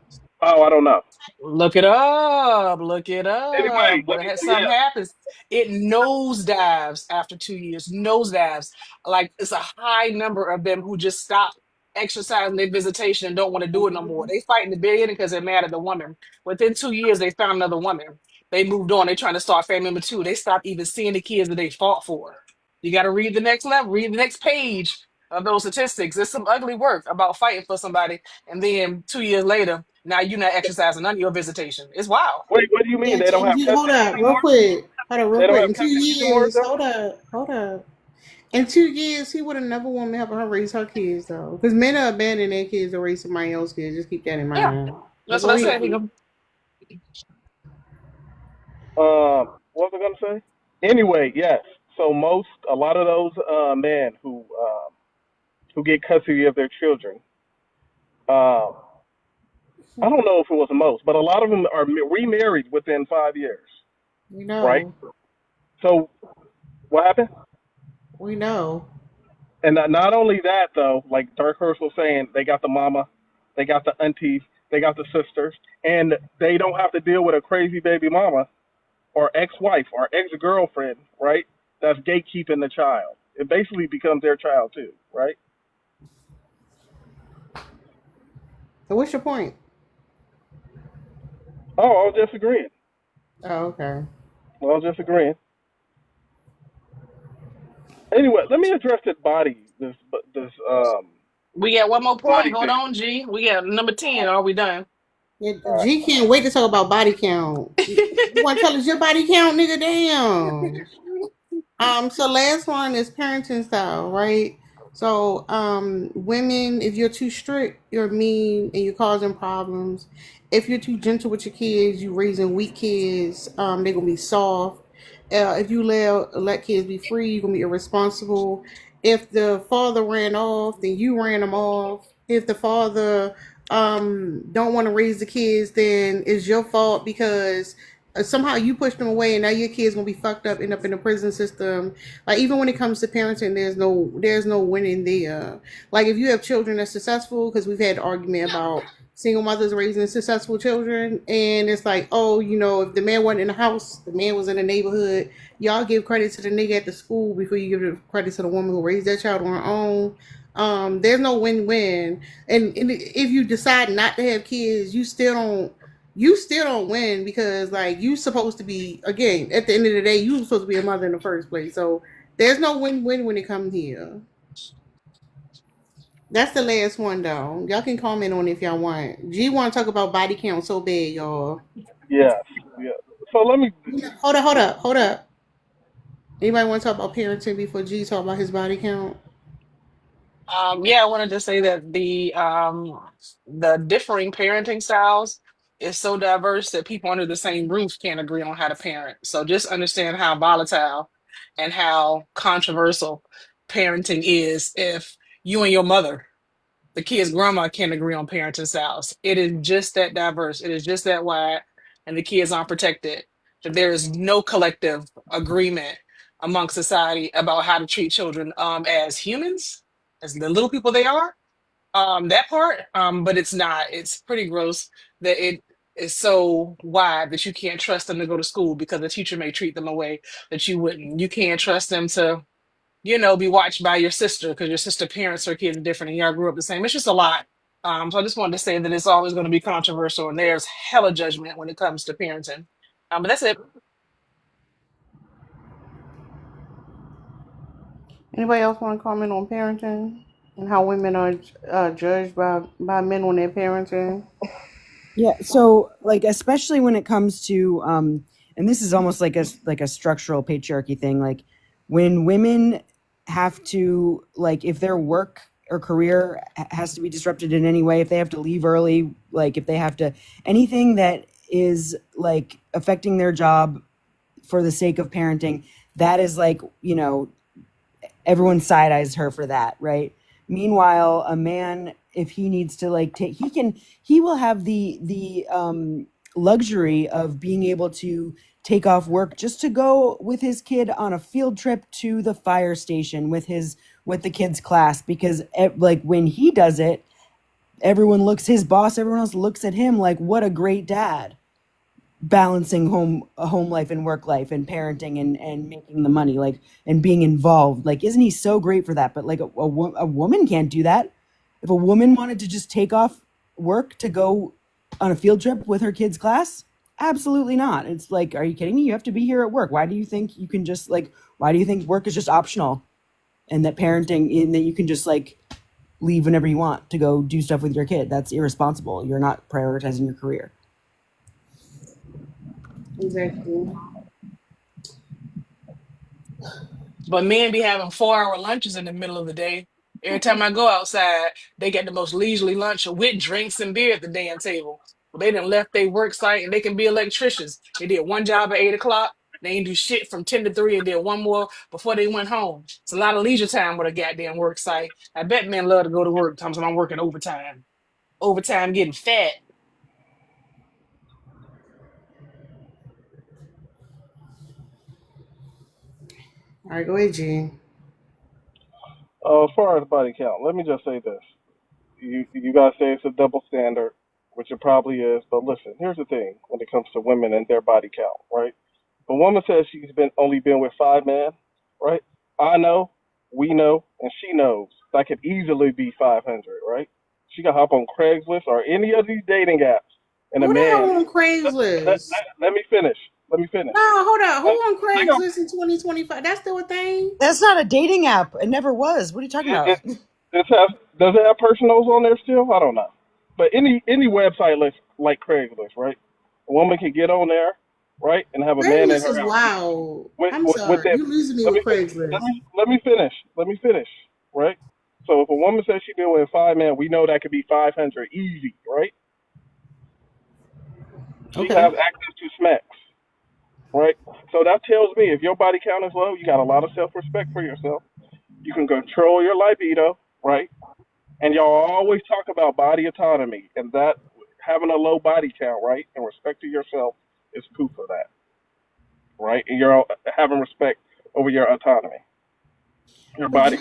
oh, I don't know. Look it up. Look it Anyway, up. let me. Something Yeah. happens. It nosedives after 2 years. Nosedives. Like it's a high number of them who just stop exercising their visitation and don't want to do it no more. They fighting the beginning because they're mad at the woman. Within 2 years, they found another woman. They moved on. They're trying to start family number two. They stopped even seeing the kids that they fought for. You got to read the next level. Read the next page of those statistics. It's some ugly work about fighting for somebody, and then 2 years later now you're not exercising none of your visitation. It's wild. Wait, what do you mean Yeah, they don't have hold custody up, real anymore? quick. Hold up, real They don't quick. have In two custody anymore? Is years, that what? hold up. In 2 years, he would have never woman helping her raise her kids though, because men are abandoning their kids to raise somebody else's kids. Just keep that in Yeah, mind. But that's what go I ahead. said. What was I gonna say? Anyway, yes. So a lot of those men who get custody of their children, um, I don't know if it was most, but a lot of them are remarried within 5 years, We right? know. So what happened? We know. And not only that, though, like Dark Horse was saying, they got the mama, they got the aunties, they got the sisters, and they don't have to deal with a crazy baby mama or ex-wife or ex-girlfriend, right? That's gatekeeping the child. It basically becomes their child too, right? So what's your point? Oh, I was just agreeing. Oh, okay. I was just agreeing. Anyway, let me address this We got one more point. body Hold thing. on, G. We got number 10. Are we done? Yeah, G can't wait to talk about body count. You want to tell us your body count, nigga? Damn. So last one is parenting style, right? So, women, if you're too strict, you're mean and you're causing problems. If you're too gentle with your kids, you raising weak kids. They're gonna be soft. If you let kids be free, you're gonna be irresponsible. If the father ran off, then you ran him off. If the father don't want to raise the kids, then it's your fault because somehow you pushed them away and now your kids gonna be fucked up, end up in the prison system. Like even when it comes to parenting, there's no winning there. Like if you have children that's successful, because we've had argument about single mothers raising successful children, and it's like, oh, if the man wasn't in the house, the man was in the neighborhood, y'all give credit to the nigga at the school before you give the credit to the woman who raised that child on her own. There's no win-win. And if you decide not to have kids, you still don't win, because like you supposed to be, again, at the end of the day, you supposed to be a mother in the first place. So there's no win-win when it comes here. That's the last one though. Y'all can comment on it if y'all want. G want to talk about body count so bad, y'all. Yes. Yeah. So let me. Hold up. Anybody want to talk about parenting before G talk about his body count? Yeah, I wanted to say that the differing parenting styles is so diverse that people under the same roof can't agree on how to parent. So just understand how volatile and how controversial parenting is if you and your mother, the kid's grandma, can't agree on parenting styles. It is just that diverse. It is just that wide, and the kids aren't protected. That there is no collective agreement among society about how to treat children as humans, as the little people they are. That part, but it's not. It's pretty gross that it is so wide that you can't trust them to go to school because the teacher may treat them a way that you wouldn't. You can't trust them to be watched by your sister because your sister parents her kids different and y'all grew up the same. It's just a lot. So I just wanted to say that it's always going to be controversial and there's hella judgment when it comes to parenting. But that's it. Anybody else want to comment on parenting and how women are judged by men when they're parenting? Yeah, so like especially when it comes to and this is almost like a structural patriarchy thing, like when women have to, like, if their work or career has to be disrupted in any way, if they have to leave early, like if they have to, anything that is like affecting their job for the sake of parenting, that is like, everyone side eyes her for that, right? Meanwhile, a man, if he needs to like take, he will have the luxury of being able to take off work just to go with his kid on a field trip to the fire station with the kids' class, because like when he does it, everyone looks, his boss, everyone else looks at him like, what a great dad, balancing home life and work life and parenting and making the money, like, and being involved, like, isn't he so great for that? But like a woman can't do that. If a woman wanted to just take off work to go on a field trip with her kids' class, absolutely not. It's like, are you kidding me? You have to be here at work. Why do you think you can just like, why do you think work is just optional, and that parenting, in that you can just like leave whenever you want to go do stuff with your kid? That's irresponsible. You're not prioritizing your career. Exactly. But men be having 4-hour lunches in the middle of the day. Every time I go outside, they get the most leisurely lunch with drinks and beer at the damn table. Well, they done left their work site and they can be electricians. They did one job at 8 o'clock. They ain't do shit from 10 to 3 and did one more before they went home. It's a lot of leisure time with a goddamn work site. I bet men love to go to work. Times when I'm working overtime. Overtime getting fat. All right, go ahead, G. As far as body count, let me just say this. You guys say it's a double standard, which it probably is. But listen, here's the thing: when it comes to women and their body count, right? If a woman says she's only been with 5 men, right? I know, we know, and she knows that could easily be 500, right? She can hop on Craigslist or any of these dating apps, and a Who the hell man. on Let, let, Craigslist? let me finish. Let me finish. No, hold up. Who Let, on they go, Craigslist in 2025? That's still a thing? That's not a dating app. It never was. What are you talking it, about? it, does it have personals on there still? I don't know. But any website like Craigslist, right? A woman can get on there, right, and have a man in Craigslist her is house. wild. I'm With sorry. that, You losing me let me with finish. Let Craigslist. me let me finish. Let me finish. Right. So if a woman says she's been with 5 men, we know that could be 500 easy, right? She Okay. has access to smacks, right? So that tells me if your body count is low, you got a lot of self-respect for yourself. You can control your libido, right? And y'all always talk about body autonomy, and that having a low body count, right, and respect to yourself is proof of that, right? And you're having respect over your autonomy, your But body,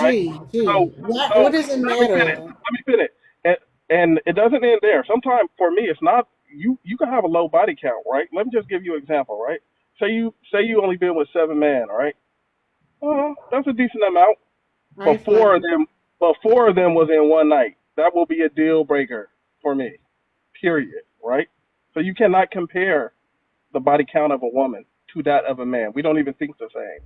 right? So, What does it let me finish. matter? Let me finish. And it doesn't end there. Sometimes for me, it's not you. You can have a low body count, right? Let me just give you an example, right? Say you only been with 7 men, right? That's a decent amount. All But right, four fine. of them, but 4 of them was in one night. That will be a deal breaker for me. Period. Right. So you cannot compare the body count of a woman to that of a man. We don't even think the same.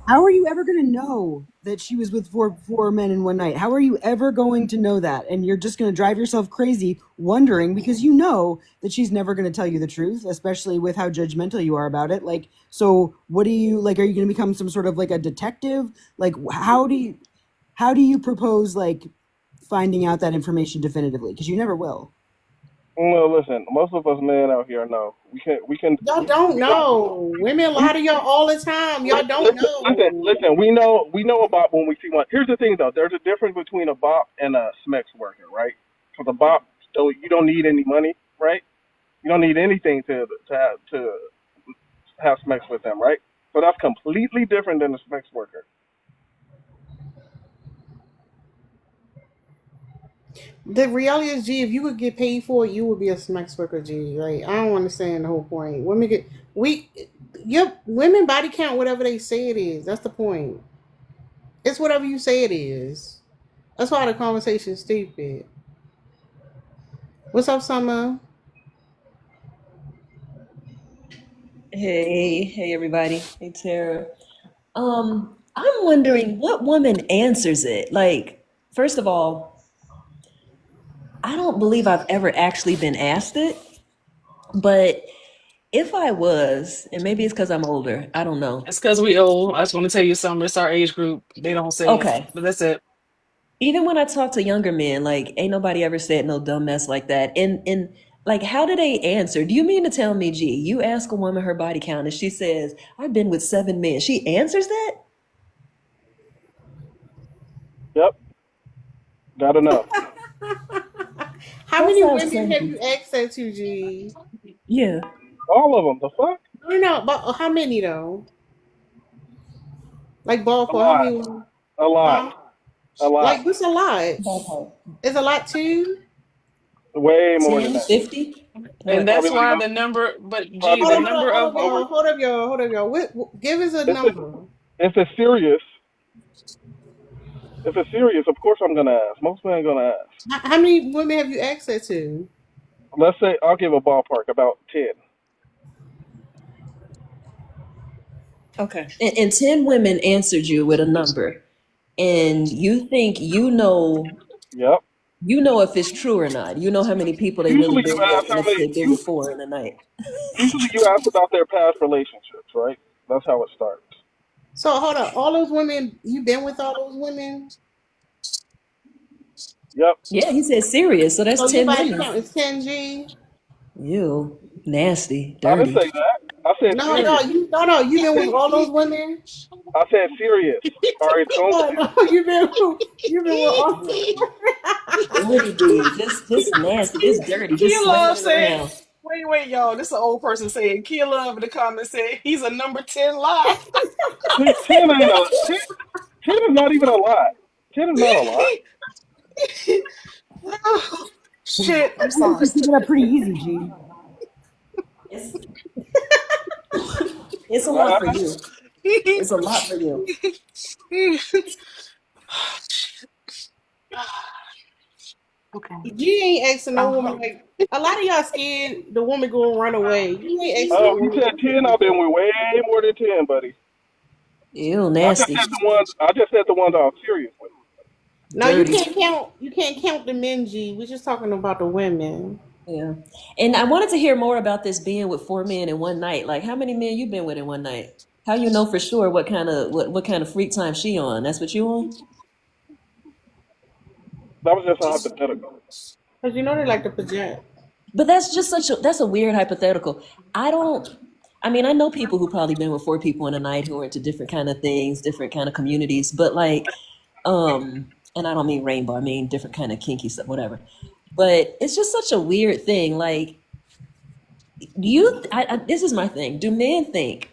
How are you ever going to know that she was with four men in one night? How are you ever going to know that? And you're just going to drive yourself crazy wondering, because you know that she's never going to tell you the truth, especially with how judgmental you are about it. Like, so what do you like? Are you going to become some sort of like a detective? Like, how do you propose like finding out that information definitively? Because you never will. Well, listen, most of us men out here know Y'all don't we don't. know. Women lie to y'all all the time. Y'all don't know. Listen. We know about when we see one. Here's the thing, though. There's a difference between a bop and a SMEX worker, right? Because a bop, though, you don't need any money, right? You don't need anything to have SMEX with them, right? So that's completely different than a SMEX worker. The reality is, G, if you could get paid for it, you would be a sex worker, G. Like, I don't understand the whole point. Women body count whatever they say it is. That's the point. It's whatever you say it is. That's why the conversation is stupid. What's up, Summer? Hey everybody. Hey Tara. I'm wondering what woman answers it. Like, first of all, I don't believe I've ever actually been asked it, but if I was, and maybe it's because I'm older, I don't know. It's because we old. I just want to tell you something. It's our age group. They don't say it, Okay. but that's it. Even when I talk to younger men, like, ain't nobody ever said no dumb mess like that. And like, how do they answer? Do you mean to tell me, G, you ask a woman her body count and she says, I've been with 7 men. She answers that? Yep. Gotta know. How That many sounds women have crazy. you access to, G? Yeah. All of them. The fuck? No, but how many though? Like A ballpark, how lot. many? A lot. Huh? A lot. Like what's a lot? Ballpark. It's a lot too. Way more than 10, that. 50? And What? that's Probably why like the number, but G, probably Hold the up, like hold up, number hold of up, y'all. over. Hold up, y'all. Give us a If it, number. if it's serious, of course I'm gonna ask. Most men are gonna ask. How many women have you access to? Let's say I'll give a ballpark about 10. Okay. And 10 women answered you with a number. And you think Yep. you know if it's true or not. You know how many people they really Usually you been with ask and how if many. they've been with 4 in a night. Usually you ask about their past relationships, right? That's how it starts. So hold up, all those women you been with all those women? Yep. Yeah, he said serious, so So that's your 10 body women. count is 10G? Ew, nasty, I didn't dirty. say that. I said serious. You been with all those women? I said serious. All right, it's going to No, you been with all those Dirty dude, just nasty, just dirty, Kia just Love swinging said, around. wait, y'all. This is an old person saying, Kia Love in the comments said, he's a number 10 lie. 10 ain't a 10. 10 is not even a lot. 10 is not a lot. Oh, shit, I'm You sorry. just pick it up pretty easy, G. It's it's a lot for you. It's a lot for you. Okay. You ain't asking no woman Uh, like a lot of y'all scared the woman gonna run away. You ain't asking no Oh, you said woman. 10. I've been with way more than 10, buddy. Ew, I just nasty, said the ones. I just said the ones I was serious with. No, you dirty. can't count. You can't count the men, G. We're just talking about the women. Yeah. And I wanted to hear more about this being with 4 men in one night. Like, how many men you been with in one night? How you know for sure what kind of freak time she on? That's what you on? That was just a hypothetical. Cause you know they like to project. But that's just that's a weird hypothetical. I mean, I know people who probably been with 4 people in a night who are into different kind of things, different kind of communities, but like, and I don't mean rainbow, I mean different kind of kinky stuff, whatever. But it's just such a weird thing. Like, this is my thing. Do men think,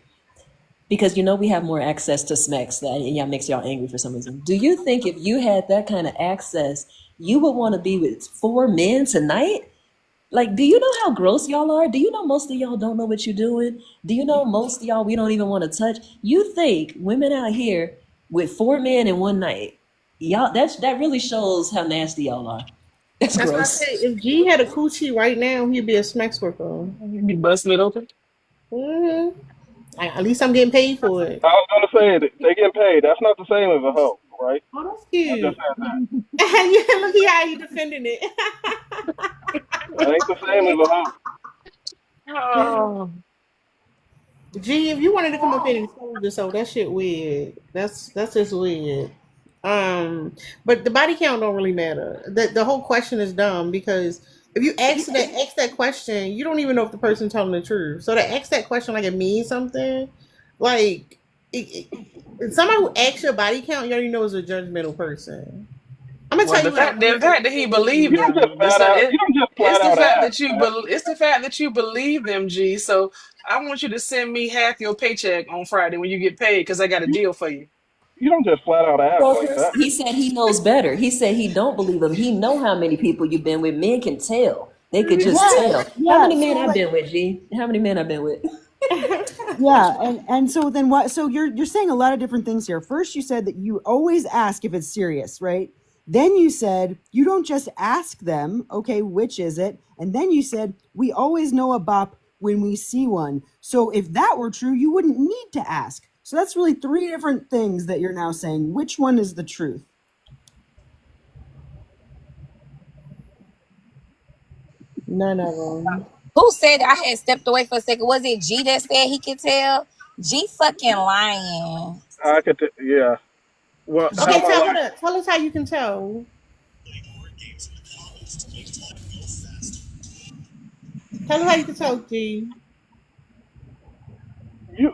because we have more access to smecks that makes y'all angry for some reason. Do you think if you had that kind of access, you would want to be with 4 men tonight? Like, do you know how gross y'all are? Do you know most of y'all don't know what you're doing? Do you know most of y'all we don't even want to touch? You think women out here with 4 men in one night, y'all that really shows how nasty y'all are. That's That's why I said gross. if G had a coochie right now, he'd be a smack worker. you be busting it open. Mm-hmm. At least I'm getting paid for it. I was gonna say that they getting paid. That's not the same as a hoe, right? Oh, that's I just cute. said that. Yeah, look at how you defending it. That ain't the same as a hoe. Oh, G, if you wanted to come up here and expose yourself, that shit weird. That's just weird. But the body count don't really matter. The whole question is dumb because if you ask that question, you don't even know if the person's telling the truth. So to ask that question like it means something, like somebody who asks your body count, you already know is a judgmental person. I'm gonna well, tell you what I the fact that he believed You don't just them, flat out. You don't just it's flat the out fact ask, that you man. it's the fact that you believe them, G. So I want you to send me half your paycheck on Friday when you get paid because I got a deal for you. You don't just flat out ask Well, like Chris, that. he said he knows better. He said he don't believe him. He know how many people you've been with. Men can tell. They could just Yeah, tell. How yeah. many men So I've like, been with, G? How many men I've been with? yeah, and so then what? So you're saying a lot of different things here. First, you said that you always ask if it's serious, right? Then you said you don't just ask them, okay, which is it? And then you said we always know a bop when we see one. So if that were true, you wouldn't need to ask. So that's really three different things that you're now saying. Which one is the truth? None of them. Who said I had stepped away for a second? Was it G that said he could tell? G fucking lying. I could, yeah. Well, how Okay, about like tell us how you can tell. Tell us how you can tell, G. you?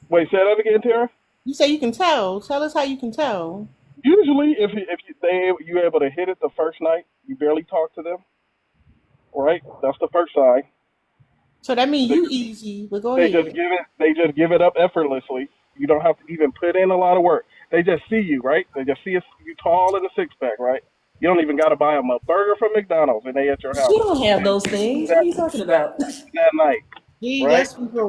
Wait, say that again, Tara. You say you can tell. Tell us how you can tell. Usually, if you able to hit it the first night, you barely talk to them, right? That's the first sign. So that means They, you easy, but go they just ahead. give it. They just give it up effortlessly. You don't have to even put in a lot of work. They just see you, right? They just see you tall in a six pack, right? You don't even got to buy them a burger from McDonald's, and they at your house You don't have those things. What that are you talking that about? that night, G, right? let's be for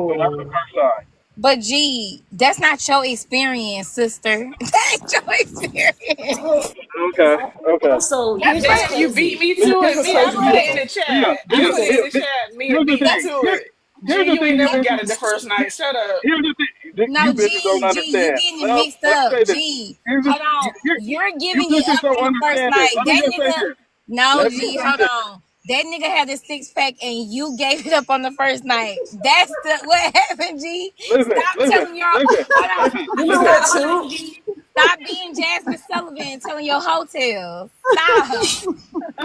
So that's the real. first sign. But G, that's not your experience, sister. That ain't your experience. Okay, okay. Also, That's here's what's Damn, what. you beat crazy. me to Here's it. what's Mia, I crazy, put it Mia. in the Mia, chat. I Mia, put it in the chat. Mia here's the beat me thing. to it. Here's G, the you ain't thing, you never bitches. got it the first night. Shut up. Here's the thing. You No, bitches don't G, you understand. getting it Well, mixed let me up. say this. G, Here's this. hold on. You're You giving it bitches up don't on the first understand this. night. Let me That just say nigga, this. no, Let me G, say hold this. on. That nigga had a six pack and you gave it up on the first night. That's what happened, G. Listen, Stop listen, telling your, listen, hold on. listen, You know listen. what, Stop, too? G. Stop being Jasmine Sullivan telling your hotels. Stop.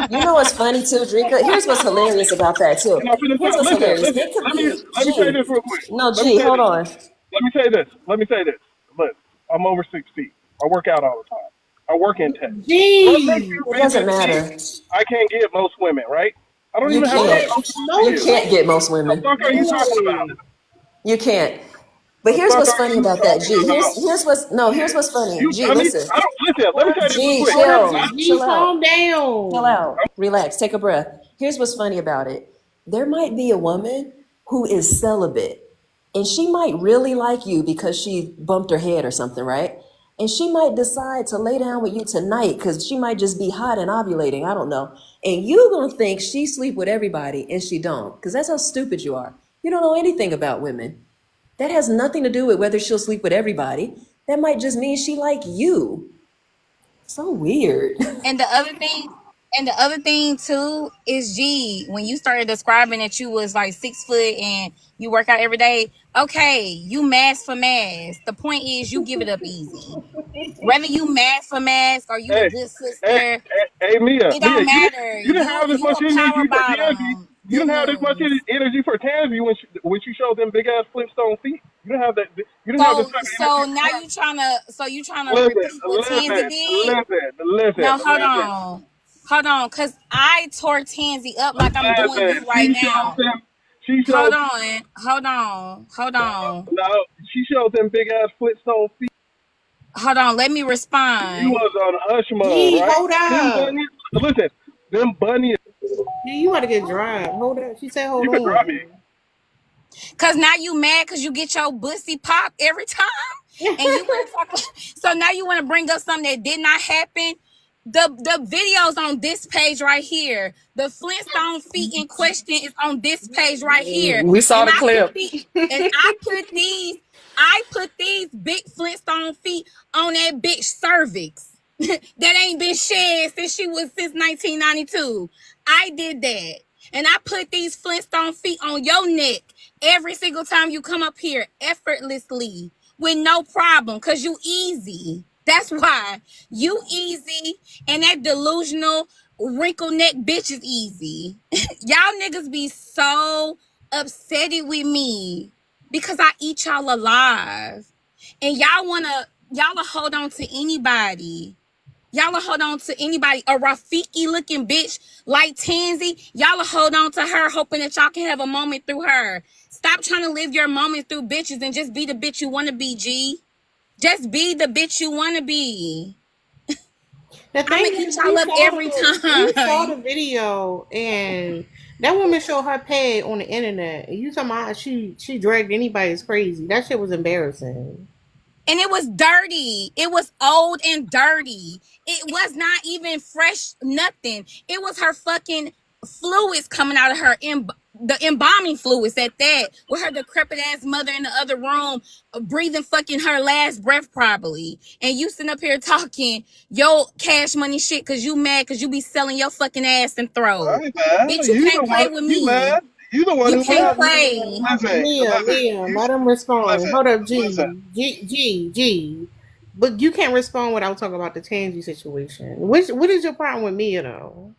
You know what's funny too, Drinker? Here's what's hilarious about that too. Can I finish Here's up? what's Listen, hilarious. listen. They could Let me be let me say G. this real quick. No, Let me G, say hold this. on. Let me say this. Let me say this. Look, I'm over 6 feet. I work out all the time. I work in tech. What makes G, you It think doesn't that me? matter. I can't get most women, right? I don't You even have to be can't. what? close to No, You you. can't get most The women. fuck are you talking about? no. You can't. But The here's fuck what's are funny you about that, talking G. about? Here's what's funny. You, G, I mean, listen. I don't listen. Let me say this real G, quick. Hold chill. on. G, Chill out. calm Chill down. out. Relax. Take a breath. Here's what's funny about it. There might be a woman who is celibate and she might really like you because she bumped her head or something, right? And she might decide to lay down with you tonight because she might just be hot and ovulating. I don't know. And you gonna think she sleep with everybody and she don't, because that's how stupid you are. You don't know anything about women. That has nothing to do with whether she'll sleep with everybody. That might just mean she like you. So weird. And the other thing too is G, when you started describing that you was like 6 foot and you work out every day, okay, you mask for mask. The point is you give it up easy. Whether you mask for mask or you a Hey, good hey, sister, hey, Mia, it Mia, don't matter. you didn't have this You much a power energy for Tansy. bottom. You Good didn't have this much news. energy for Tansy when she showed them big ass Flintstone feet. You didn't have that. You didn't have this So type of so energy for now her. you trying to Listen, repeat what Tansy listen, did? listen, listen, No, listen, hold on, cause I tore Tansy up like I'm doing listen. you right now. She Hold showed, on, hold on. no, she showed them big ass Flintstone feet. Hold on, let me You respond. was on hush mode, G, right? hold Them up. bunnies, listen, them bunnies, G, you gotta get dry. Hold up. She said, hold you could drop me. on. Cause now you mad cause you get your bussy pop every time. And you wanna talk so now you wanna bring up something that did not happen. the videos on this page right here. The Flintstone feet in question is on this page right here. We saw And the I put clip. I put these big Flintstone feet on that bitch cervix that ain't been shed since 1992. I did that. And I put these Flintstone feet on your neck every single time you come up here effortlessly with no problem, because you easy. That's why. You easy, and that delusional wrinkle neck bitch is easy. Y'all niggas be so upset with me because I eat y'all alive. And y'all will hold on to anybody. Y'all will hold on to anybody. A Rafiki looking bitch like Tansy, y'all will hold on to her hoping that y'all can have a moment through her. Stop trying to live your moment through bitches and just be the bitch you want to be, G. Just be the bitch you want to be. The I'm going thing to eat is, y'all up every we saw the time. video, and that woman showed her pad on the internet. And you talking about how she dragged anybody is crazy. That shit was embarrassing. And it was dirty. It was old and dirty. It was not even fresh, nothing. It was her fucking fluids coming out of her, the embalming fluids at that, with her decrepit ass mother in the other room, breathing fucking her last breath probably. And you sitting up here talking yo cash money shit because you mad because you be selling your fucking ass and I throat. ain't mad. Bitch, you You the can't play one. with You me. mad? You the one You who Hold can't up, mad. play. Listen. Leah, You let him respond. listen. Hold up, Listen. G. But you can't respond without talking about the Tangy situation. What is your problem with Mia though?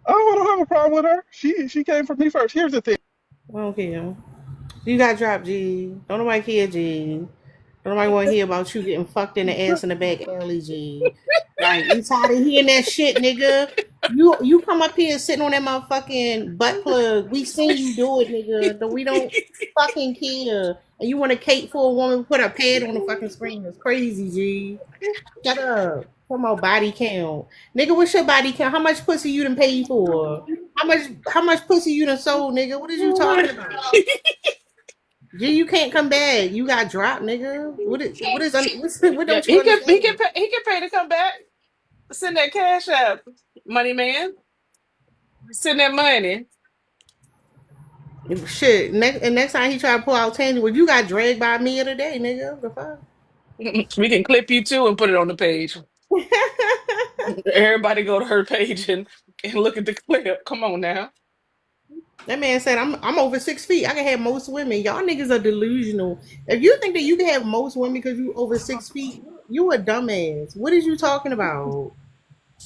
Oh, I don't have a problem with her. She came for me first. Here's the thing. I don't care. You got dropped, G. Don't nobody care, G. Don't nobody want to hear about you getting fucked in the ass in the back alley, G. Like, we tired of hearing that shit, nigga. You come up here sitting on that motherfucking butt plug. We seen you do it, nigga. But we don't fucking care. And you want to cape for a woman put a pad on the fucking screen. It's crazy, G. Shut up. Come on, body count. Nigga, what's your body count? How much pussy you done paid for? How much pussy you done sold, nigga? What is you talking about? G, you can't come back. You got dropped, nigga. What Yeah, don't you understand? he can pay to come back. Send that cash up, money man. Send that money. Shit. Next time he try to pull out Tangy, well, you got dragged by me today, nigga. The fuck? We can clip you too and put it on the page. Everybody go to her page and look at the clip. Come on now. That man said, I'm over 6 feet. I can have most women. Y'all niggas are delusional. If you think that you can have most women because you over 6 feet, you a dumbass. What is you talking about?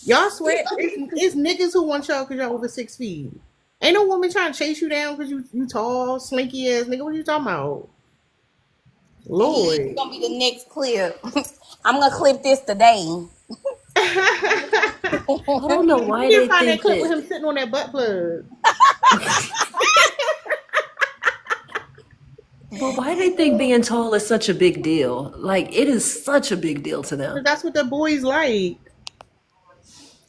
Y'all swear it's niggas who want y'all because y'all over 6 feet. Ain't no woman trying to chase you down because you tall, slinky ass nigga. What are you talking about? And he is Lord. gonna be the next clip. I'm gonna clip this today. I don't know You why can they find that think clip with that. him sitting on that butt plug. But why they think being tall is such a big deal? Like it is such a big deal to them. That's what the boys like.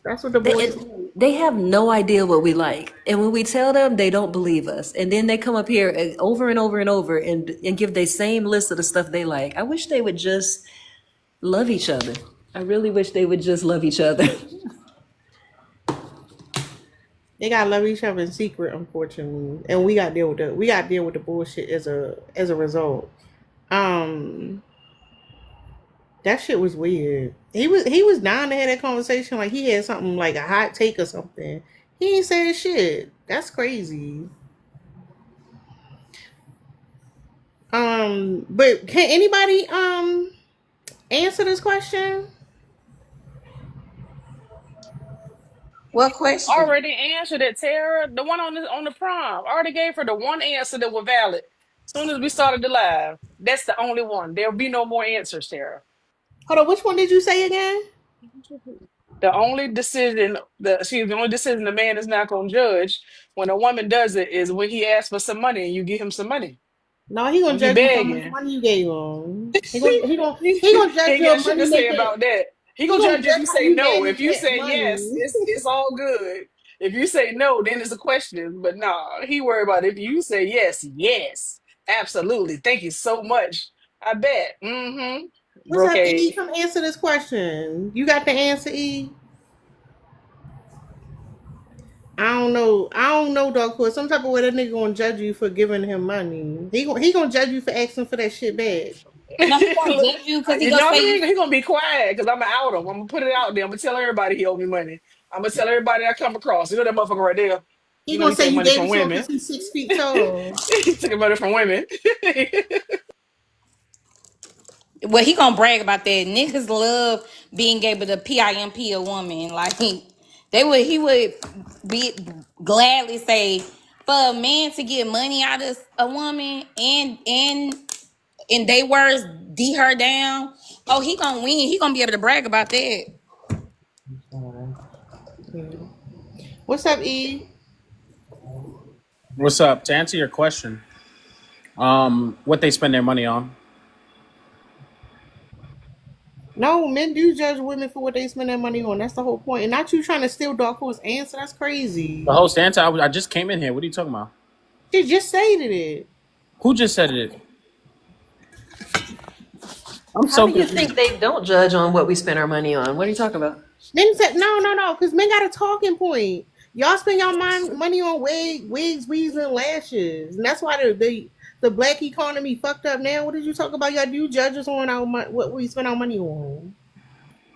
That's what the They boys it, like. they have no idea what we like, and when we tell them, they don't believe us. And then they come up here over and over and over and give the same list of the stuff they like. I wish they would just love each other. I really wish they would just love each other. They gotta love each other in secret, unfortunately, and we got to deal with the bullshit as a result. Um, that shit was weird. He was dying to have that conversation like he had something like a hot take or something. He ain't saying shit. That's crazy. But can anybody answer this question? What question? Already answered it, Tara. The one on the prom. Already gave her the one answer that was valid. As soon as we started the live. That's the only one. There'll be no more answers, Tara. Hold on, which one did you say again? The only decision the man is not gonna judge when a woman does it is when he asks for some money and you give him some money. No, he gonna When he judge you for how much begging. money you gave him. He gonna he gonna he he gonna judge ain't your got shit money to say making. about that. He He gonna gonna judge if judge you how say you no. If manage you that say yes, money. it's all good. If you say no, then it's a question. But nah, he worry about if you say yes, yes, absolutely. Thank you so much. I bet. Mm-hmm. What's up, E? Brocade. Come answer this question. You got the answer, E? I don't know, dog. Cause some type of way that nigga gonna judge you for giving him money. He gonna judge you for asking for that shit back. No, he gonna judge you because he You gonna know say you. he gonna be quiet because I'm gonna out him. I'm gonna put it out there. I'm gonna tell everybody he owe me money. I'm gonna tell everybody I come across. You know that motherfucker right there. He You know gonna he say take you money gave from it to him women. because he's 6 feet tall. He took money from women. Well, he gonna brag about that. Niggas love being able to pimp a woman. Like he would be gladly say for a man to get money out of a woman and in they words d her down. Oh, he gonna win. He gonna be able to brag about that. Yeah. What's up, E? What's up? To answer your question, what they spend their money on. No, men do judge women for what they spend their money on. That's the whole point. And not you trying to steal Dark Horse answer. That's crazy. The host answer, I just came in here. What are you talking about? She just stated it. Who just said it? I'm How so do you confused. think they don't judge on what we spend our money on? What are you talking about? Men said no, because men got a talking point. Y'all spend y'all money on wigs, weaves, and lashes, and that's why the black economy fucked up now. What did you talk about? Y'all do judges on what we spend our money on.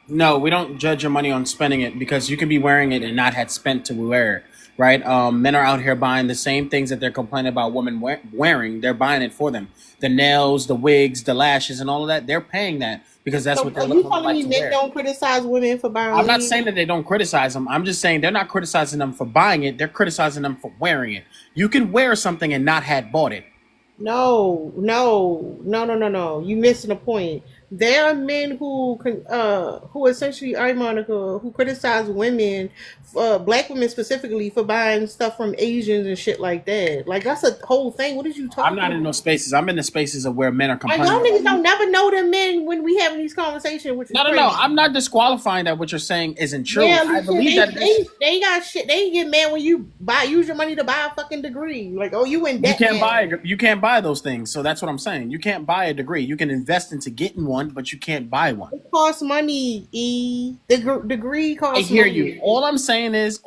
No, we don't judge your money on spending it because you can be wearing it and not had spent to wear it, right? Men are out here buying the same things that they're complaining about women wearing. They're buying it for them. The nails, the wigs, the lashes, and all of that. They're paying that because that's So what they're are you looking telling like me to men wear. don't criticize women for buying I'm not wigs? saying that they don't criticize them. I'm just saying they're not criticizing them for buying it. They're criticizing them for wearing it. You can wear something and not had bought it. No. You missing the point. There are men who essentially, Monica, who criticize women, black women specifically, for buying stuff from Asians and shit like that. Like that's a whole thing. What did you I'm talking not in about? those spaces. I'm in the spaces of where men are Like complaining. y'all niggas don't never know the men when we having these conversations, which is No. crazy. I'm not disqualifying that what you're saying isn't true. Yeah, I Alicia, believe that it is. they got shit. They get mad when you use your money to buy a fucking degree. Like, oh, you in You debt can't now. you can't buy those things. So that's what I'm saying. You can't buy a degree. You can invest into getting one, but you can't buy one. It costs money. The degree I costs hear money. you. All I'm saying is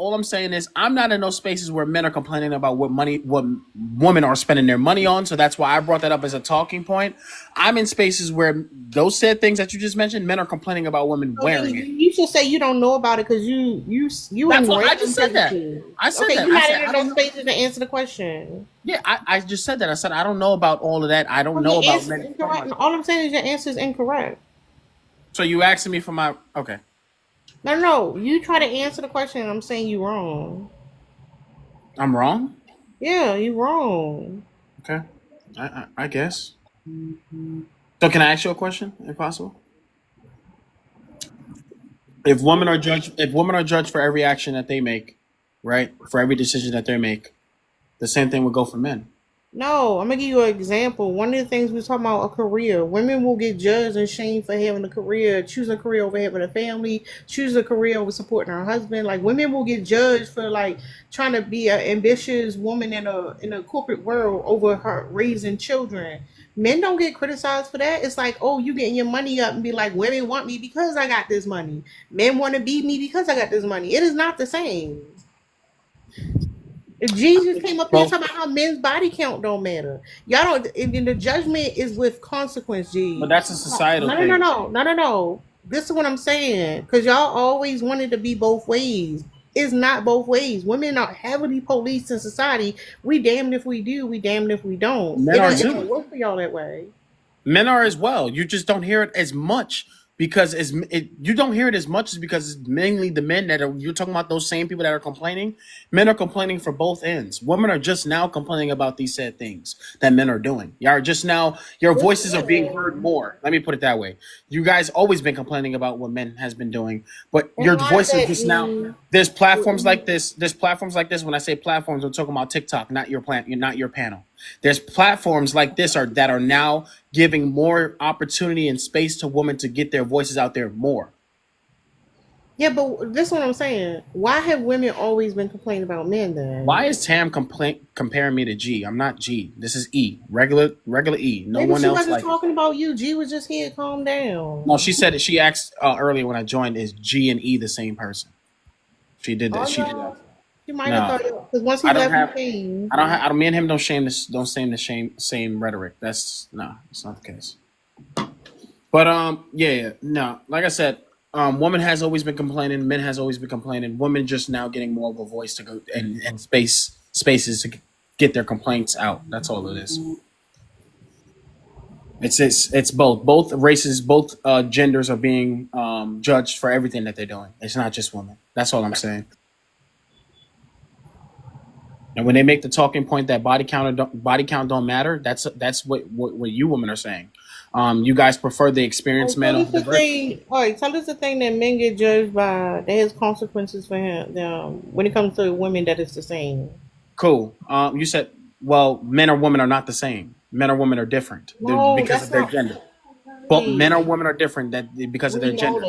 I'm not in those spaces where men are complaining about what women are spending their money on. So that's why I brought that up as a talking point. I'm in spaces where those said things that you just mentioned, men are complaining about women So then wearing it. you should say you don't know about it because you in That's what I random just said that. spaces. I said Okay, that. you're I not said I in don't those know. spaces to answer the question. Yeah, I just said that. I said I don't know about all of that. I don't Well, know your about answer's men. incorrect. All I'm saying is your answer is incorrect. So you asking me for my okay. No. You try to answer the question, and I'm saying you wrong. I'm wrong. Yeah, you wrong. Okay, I guess. So can I ask you a question, if possible? If women are judged for every action that they make, right? For every decision that they make, the same thing would go for men. No, I'm gonna give you an example. One of the things we talking about a career. Women will get judged and shamed for having a career, choosing a career over having a family, choosing a career over supporting her husband. Like women will get judged for like trying to be an ambitious woman in a corporate world over her raising children. Men don't get criticized for that. It's like, oh, you getting your money up and be like, women want me because I got this money. Men want to be me because I got this money. It is not the same. If Jesus came up here Well, talking about how men's body count don't matter, y'all don't. And the judgment is with consequence, but G. that's a societal No. thing. This is what I'm saying, because y'all always wanted to be both ways. It's not both ways. Women are heavily policed in society. We damned if we do. We damned if we don't. Men are It don't too. work for y'all that way. Men are as well. You just don't hear it as much because you don't hear it as much is because it's mainly the men that are. You're talking about those same people that are complaining. Men are complaining for both ends. Women are just now complaining about these said things that men are doing. You are just now. Your voices are being heard more. Let me put it that way. You guys always been complaining about what men has been doing, but And your why is voices that, just now. E? There's platforms like this. There's platforms like this. When I say platforms, I'm talking about TikTok, not your not your panel. There's platforms like this that are now giving more opportunity and space to women to get their voices out there more. Yeah, but this is what I'm saying. Why have women always been complaining about men then? Why is Tam comparing me to G? I'm not G. This is E. Regular E. No Maybe one she else wasn't like it. talking about you. G was just here. Calm down. No, she said it. She asked earlier when I joined, is G and E the same person? She did that. Oh She did no. that. He might have No, thought it because once he I don't left, he have. changed. I don't. Me and him don't shame this. Don't same the same rhetoric. That's no. It's not the case. But yeah. No. Like I said, woman has always been complaining. Men has always been complaining. Women just now getting more of a voice to go and spaces to get their complaints out. That's all it is. It's both. Both races, both genders are being judged for everything that they're doing. It's not just women. That's all I'm saying. And when they make the talking point that body count don't matter, that's what you women are saying. You guys prefer the experienced men over the virgin. All right, tell us the thing that men get judged by that has consequences for them when it comes to women that it's the same. Cool. You said, well, men or women are not the same. Men or women are different because of their gender. But men or women are different because of their gender.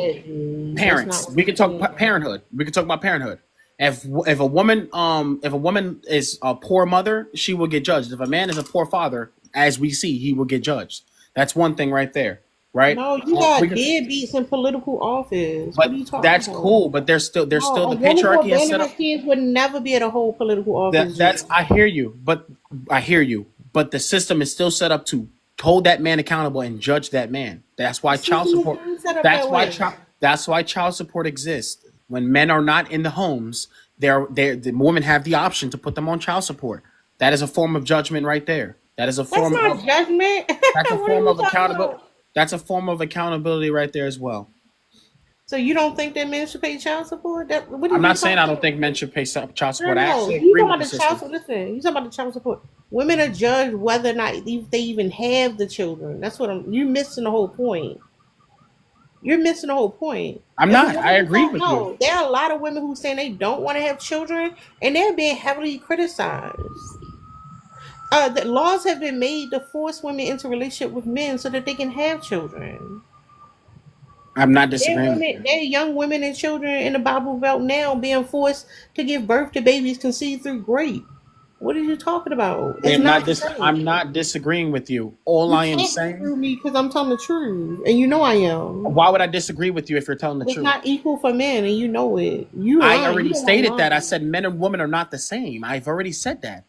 Parents. We can talk parenthood. We can talk about parenthood. If a woman is a poor mother, she will get judged. If a man is a poor father, as we see, he will get judged. That's one thing right there, right? No, you got deadbeats in political office. But what are you talking that's about? cool. But there's still the patriarchy has set up. Kids would never be at a whole political office. I hear you, but the system is still set up to hold that man accountable and judge that man. That's why child support. That's why child support exists. When men are not in the homes, the women have the option to put them on child support. That is a form of judgment right there. That is a form of judgment. That's a form of accountability. That's a form of accountability right there as well. So you don't think that men should pay child support? I'm not saying I don't think men should pay child support. I actually you agree talking with about the child support. Listen, you talking about the child support. Women are judged whether or not they even have the children. That's what you're missing the whole point. You're missing the whole point. I'm not. I agree with you. There are a lot of women who saying they don't want to have children, and they're being heavily criticized. The laws have been made to force women into a relationship with men so that they can have children. I'm not disagreeing. There are young women and children in the Bible Belt now being forced to give birth to babies conceived through grape. What are you talking about? I'm not disagreeing with you. I am saying, because I'm telling the truth, and you know I am. Why would I disagree with you if you're telling the truth? It's not equal for men, and you know it. I already stated that. I said men and women are not the same. I've already said that.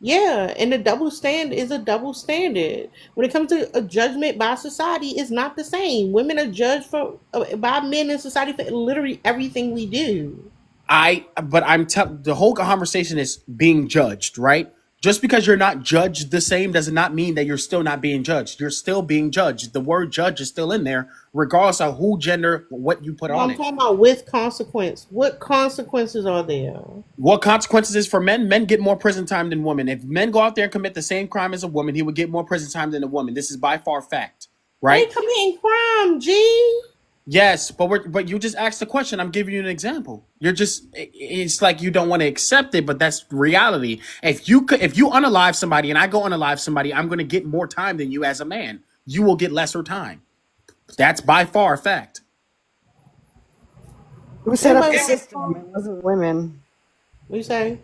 Yeah, and the double standard is a double standard. When it comes to a judgment by society, it's not the same. Women are judged by men in society for literally everything we do. The whole conversation is being judged, right? Just because you're not judged the same does not mean that you're still not being judged. You're still being judged. The word judge is still in there, regardless of who, gender, what you put on it. I'm talking about with consequence. What consequences are there? What consequences is for men? Men get more prison time than women. If men go out there and commit the same crime as a woman, he would get more prison time than a woman. This is by far fact, right? They committing crime, G. Yes, but you just asked the question. I'm giving you an example. It's like you don't want to accept it, but that's reality. If you unalive somebody and I go unalive somebody, I'm going to get more time than you as a man. You will get lesser time. That's by far a fact. Who set up the system? It wasn't women. What you say?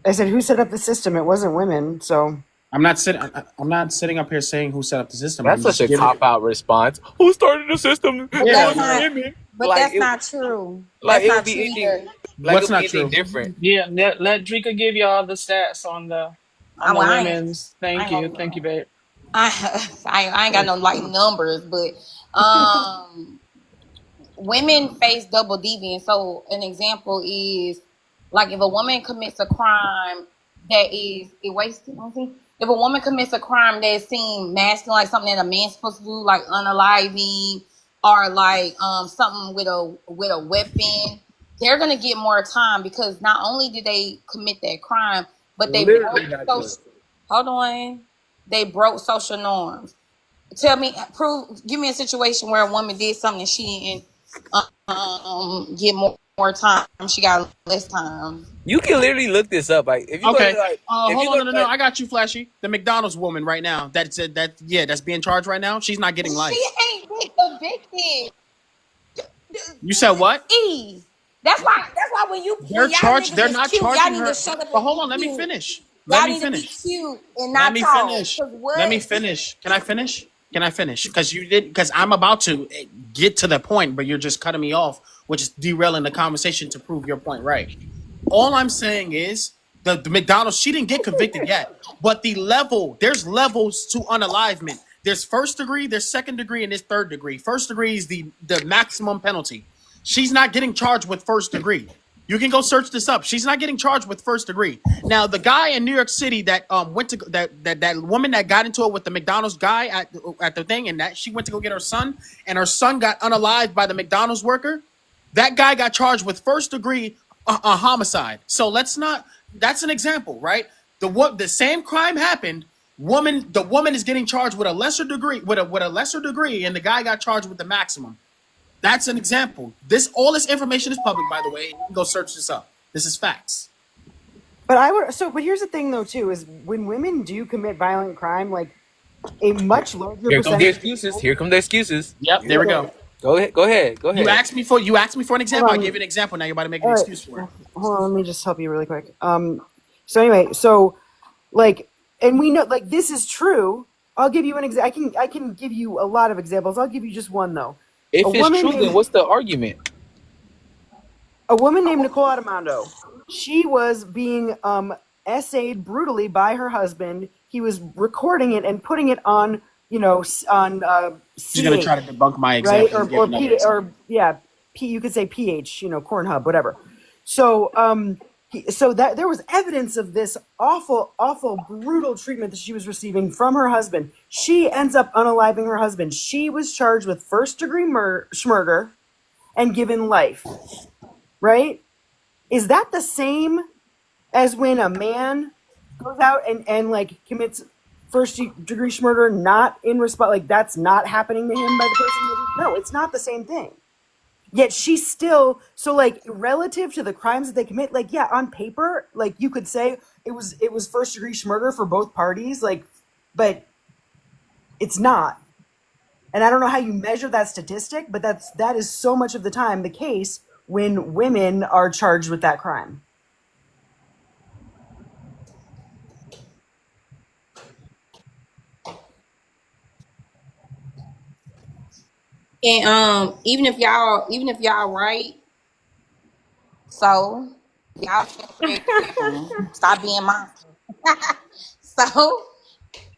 I said, who set up the system? It wasn't women. So I'm not sitting up here saying who set up the system. That's such a cop-out response. Who started the system? That's not true. Like That's it would not be true anything. either. Like What's it would not be anything true? different. Yeah, let Drika give you all the stats on the women's. Thank you, babe. I ain't got no like numbers, but women face double deviance. So an example is like if a woman commits a crime that is if a woman commits a crime that seems masculine, like something that a man's supposed to do, like unaliving or like something with a weapon, they're gonna get more time because not only did they commit that crime, but they broke social norms. Give me a situation where a woman did something and she didn't get more time. She got less time. You can literally look this up. Like if you Okay. go to, like, Hold on, no, I got you, Flashy. The McDonald's woman right now that's being charged right now. She's not getting life. She ain't convicted. You said what? That's why when They're charged. They're not charging her. But hold on, let let me finish. Y'all need to be cute and not Let me talk. finish. 'Cause what? Let me finish. Can I finish? Can I finish? Because you did. Because I'm about to get to the point, but you're just cutting me off, which is derailing the conversation to prove your point right. All I'm saying is the McDonald's. She didn't get convicted yet, but there's levels to unalivement. There's first degree, there's second degree, and there's third degree. First degree is the maximum penalty. She's not getting charged with first degree. You can go search this up. She's not getting charged with first degree. Now, the guy in New York City that went to that woman that got into it with the McDonald's guy at the thing, and that she went to go get her son, and her son got unalived by the McDonald's worker. That guy got charged with first degree homicide. So let's not. That's an example, right? The same crime happened. The woman is getting charged with a lesser degree, with a lesser degree, and the guy got charged with the maximum. That's an example. All this information is public, by the way. You can go search this up. This is facts. But but here's the thing though too, is when women do commit violent crime, like a much larger Here come the percentage. excuses. Here come the excuses. Yep, there we go. Go ahead. You asked me for an example. I Hold on. gave you an example. Now you're about to make an All right. excuse for it. Hold on, let me just help you really quick. So anyway, like, and we know like this is true. I'll give you an example. I can give you a lot of examples. I'll give you just one though. If A it's woman true, named- then what's the argument? A woman named Nicole Armando. She was being essayed brutally by her husband. He was recording it and putting it on, you know, on She's gonna try to debunk my example. right? and give another example. You could say PH, you know, Cornhub, whatever. So so that there was evidence of this awful, brutal treatment that she was receiving from her husband. She ends up unaliving her husband. She was charged with first degree murder and given life. Right? Is that the same as when a man goes out and like commits first degree murder, not in response, like that's not happening to him by the person? No, it's not the same thing. Yet she's still, so like relative to the crimes that they commit, like yeah, on paper, like you could say it was first degree murder for both parties, like, but it's not. And I don't know how you measure that statistic, but that is so much of the time the case when women are charged with that crime. And even if y'all right, so y'all should stop being monsters. So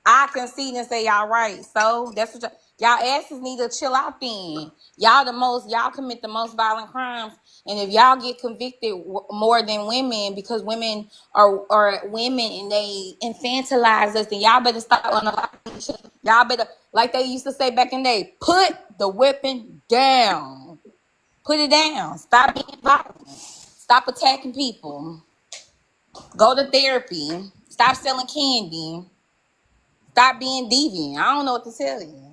I concede and say y'all right. So that's what y'all asses need to chill out then. Y'all commit the most violent crimes. And if y'all get convicted more than women because women are women and they infantilize us, then y'all better stop on the shit. Y'all better, like they used to say back in the day, put the weapon down. Put it down. Stop being violent. Stop attacking people. Go to therapy. Stop selling candy. Stop being deviant. I don't know what to tell you.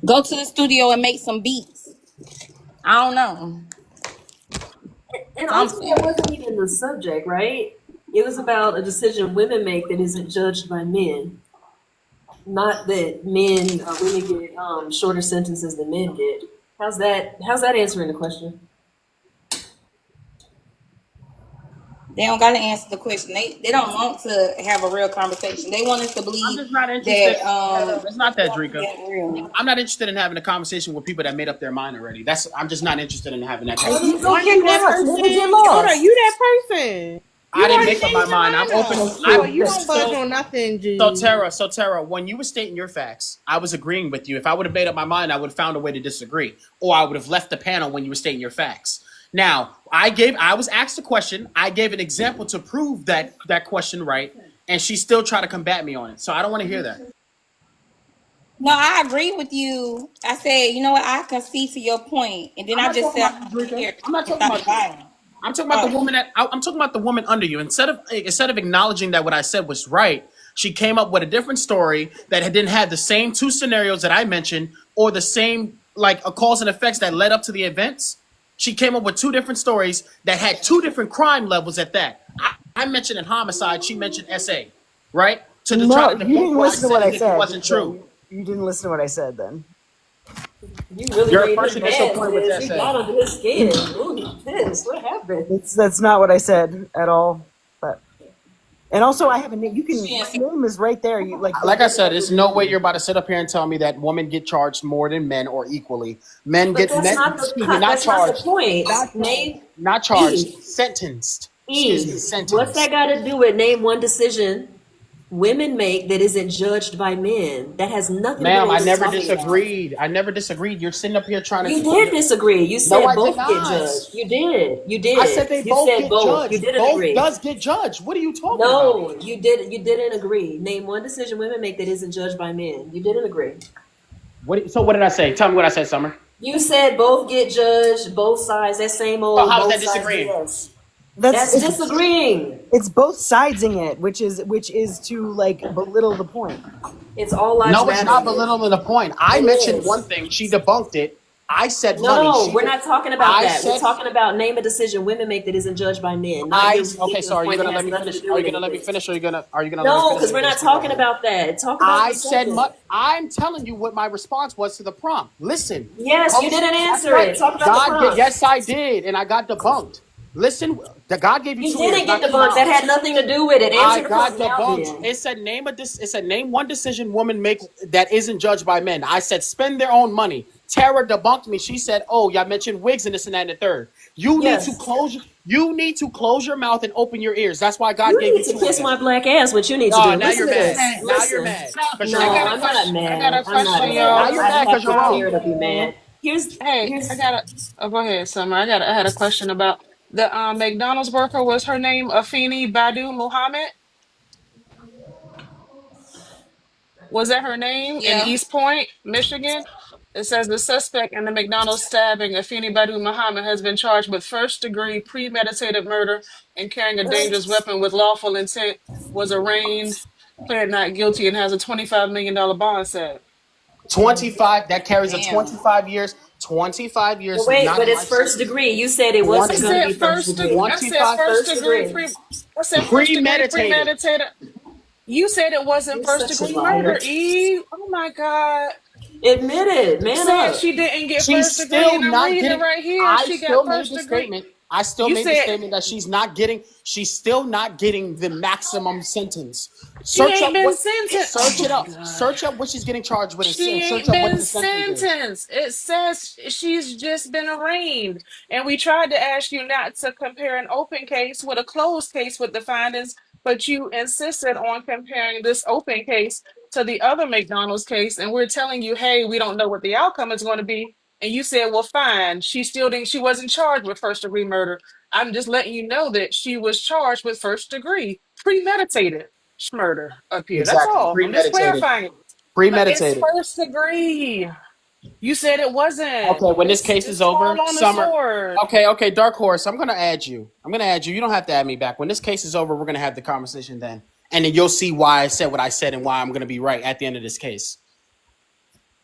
Go to the studio and make some beats. I don't know. And also, it wasn't even the subject, right? It was about a decision women make that isn't judged by men. Not that women get shorter sentences than men get. How's that answering the question? They don't got to answer the question. They don't want to have a real conversation. They want us to believe I'm just not interested. that It's not that, Drika. that real. I'm not interested in having a conversation with people that made up their mind already. I'm just not interested in having that Well, conversation. you don't get lost. Never get Hold on, lost. you that person. I didn't make up my mind. I'm open. Oh, you don't budge on nothing, G. So Tara, when you were stating your facts, I was agreeing with you. If I would have made up my mind, I would have found a way to disagree, or I would have left the panel when you were stating your facts. Now, I was asked a question. I gave an example to prove that question right, and she still tried to combat me on it. So I don't want to hear that. No, I agree with you. I said, you know what? I concede to your point, and then I just said, I'm not talking about you. I'm talking about the woman I'm talking about the woman under you. Instead of acknowledging that what I said was right, she came up with a different story that didn't have the same two scenarios that I mentioned, or the same like a cause and effects that led up to the events. She came up with two different stories that had two different crime levels at that. I mentioned in homicide, she mentioned SA, right? No, you didn't listen to what I said. It wasn't true. You didn't listen to what I said then. You really Your made first him initial mad. point was Liz. You SA. got under his skin. Ooh, this, what happened? That's not what I said at all. But And also, I have a name. You can. My name is right there. You like. Like I said, there's no way you're about to sit up here and tell me that women get charged more than men or equally. Men But get that's not the excuse me, not that's not the charged, point. Name not charged, E. sentenced. Excuse me, What's that sentenced. got to do with name one decision women make that isn't judged by men? That has nothing to do Ma'am, with I what we're never talking about. disagreed. I never disagreed. You're sitting up here trying You to. did disagree. You No, said I did both get not. judged. You did. You did. I said they You both said get both. You judged. didn't Both agree. does get judged. What are you talking about? No, you did. You didn't agree. Name one decision women make that isn't judged by men. You didn't agree. So what did I say? Tell me what I said, Summer. You said both get judged, both sides. That same old. So how is both that sides disagreeing? BS. That's disagreeing. It's both sidesing it, which is to like belittle the point. It's all lives No, it's not matter. belittling the point. I It mentioned is. one thing. She debunked it. I said No, money. we're not talking about I that. We're said- talking about name a decision women make that isn't judged by men. Not your Okay, ridiculous so are you point gonna that let me has nothing finish? to do Are you with gonna let me anything. finish? Or are you gonna let me No, finish? because we're not talking about that. Talk about I the said second. I'm telling you what my response was to the prompt. Listen. Yes, you didn't That's answer right. it. Talk about the God prompt. did. Yes, I did, and I got debunked. Listen, the God gave you You 2 didn't ears, get not 2 debunked. That mouths. had nothing to do with it. I Answer the got prompt now, debunked. then. It said name one decision women make that isn't judged by men. I said spend their own money. Tara debunked me. She said, "Oh, y'all mentioned wigs and this and that and the third." You Yes. need to close your mouth and open your ears. That's why God You gave need you to 2 kiss of my them. black ass. What you need to No, do. now Listen you're to mad. this. Now you're Listen. mad. No, Because No, you're I got wrong. a I'm not question. I got mad. a I'm not question, mad. Now y'all. you're I mad have because you're to wrong. hear it of you, man. Here's Hey, here's oh, go ahead, Summer. I had a question about the McDonald's worker. Was her name Afeni Badu Muhammad? Was that her name in Yeah. East Point, Michigan? It says the suspect in the McDonald's stabbing, Afeni Badu Muhammad, has been charged with first-degree premeditated murder and carrying a dangerous weapon with lawful intent. Was arraigned, pled not guilty, and has a $25 million bond set. 25. That carries a Damn. 25 years. 25 years. wait, Not but a it's life first sentence. degree. You said it I wasn't 20, going to said be first degree. I said 25. first First degree degree. I said first degree Premeditated. premeditated. You said it wasn't You're first such a degree liar. murder, Eve. Oh my God. Admit it. Man Said up. she didn't get She's first degree, still and I'm not reading it getting. right here. I She still got made first the degree. statement. I still You made the said statement that she's not getting. She's still not getting the maximum sentence. she Search ain't up been what. sentenced. Oh Search it my up. God. Search up what she's getting charged with, and She search ain't up what been the sentence is. sentenced. It says she's just been arraigned. And we tried to ask you not to compare an open case with a closed case with the findings, but you insisted on comparing this open case to the other McDonald's case. And we're telling you, hey, we don't know what the outcome is going to be. And you said, well, fine. She wasn't charged with first degree murder. I'm just letting you know that she was charged with first degree premeditated murder up here. That's Exactly. all. I'm just Premeditated. clarifying. But it's Premeditated. first degree. You said it wasn't. Okay, when this It's case is it's over, fall on the Summer. sword. Okay, Dark Horse. I'm gonna add you. You don't have to add me back. When this case is over, we're gonna have the conversation then, and then you'll see why I said what I said and why I'm gonna be right at the end of this case.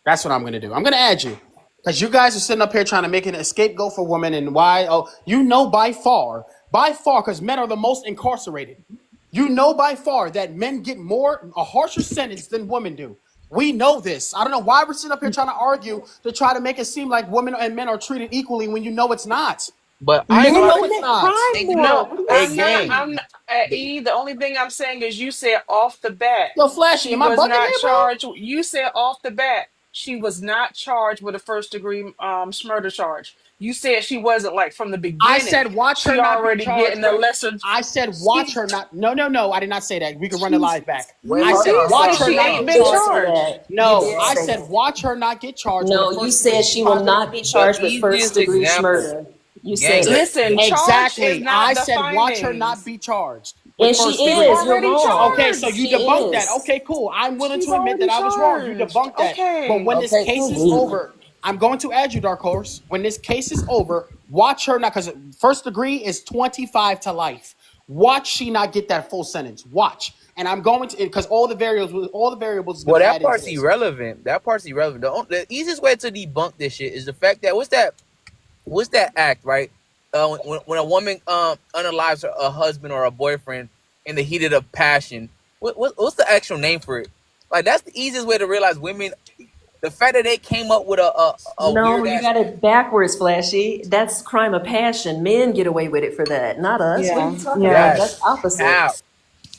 That's what I'm gonna do. I'm gonna add you because you guys are sitting up here trying to make an scapegoat for women and why? Oh, by far, because men are the most incarcerated. You know by far that men get a harsher sentence than women do. We know this. I don't know why we're sitting up here trying to argue to try to make it seem like women and men are treated equally when you know it's not. But You I know thought it's not. No, a I'm not. game. E. The only thing I'm saying is you said off the bat Yo, Flashy, she am I was bugging not here, bro? charged. You said off the bat she was not charged with a first degree murder charge. You said she wasn't like from the I beginning. said watch her She not be already charged getting a with. lesser. I said watch her not. No. I did not say that. We can run the live back. Wait, I You hold said did on, say watch hold her she on, not hold ain't get on. been You did say charged. charged. that. No, You did I say said that. watch her not get charged with No, a you first said degree she will not be The charged with first easiest degree example, murder. You gang. said it. Listen, charge is Exactly. not I the said watch her not findings. be charged with And she first She's degree. is. You're already wrong. Okay, so you charged. She debunked that. is. Okay, cool. I'm willing She's to admit that already I was wrong. You charged. debunked that. But Okay. when this Okay, case is over, I'm going to add you, Dark Horse. When this case is over, watch her not, because first degree is 25 to life. Watch she not get that full sentence. Watch. And I'm going to, because all the variables is well, going to that add into part's this. irrelevant. The easiest way to debunk this shit is the fact that what's that act, right? When a woman unalives a husband or a boyfriend in the heat of the passion, what's the actual name for it? Like, that's the easiest way to realize women. The fact that they came up with a No, weird you ass. got it backwards, Flashy. That's crime of passion. Men get away with it for that, not us. What are Yeah. you talking Yeah. about? That's opposite. How?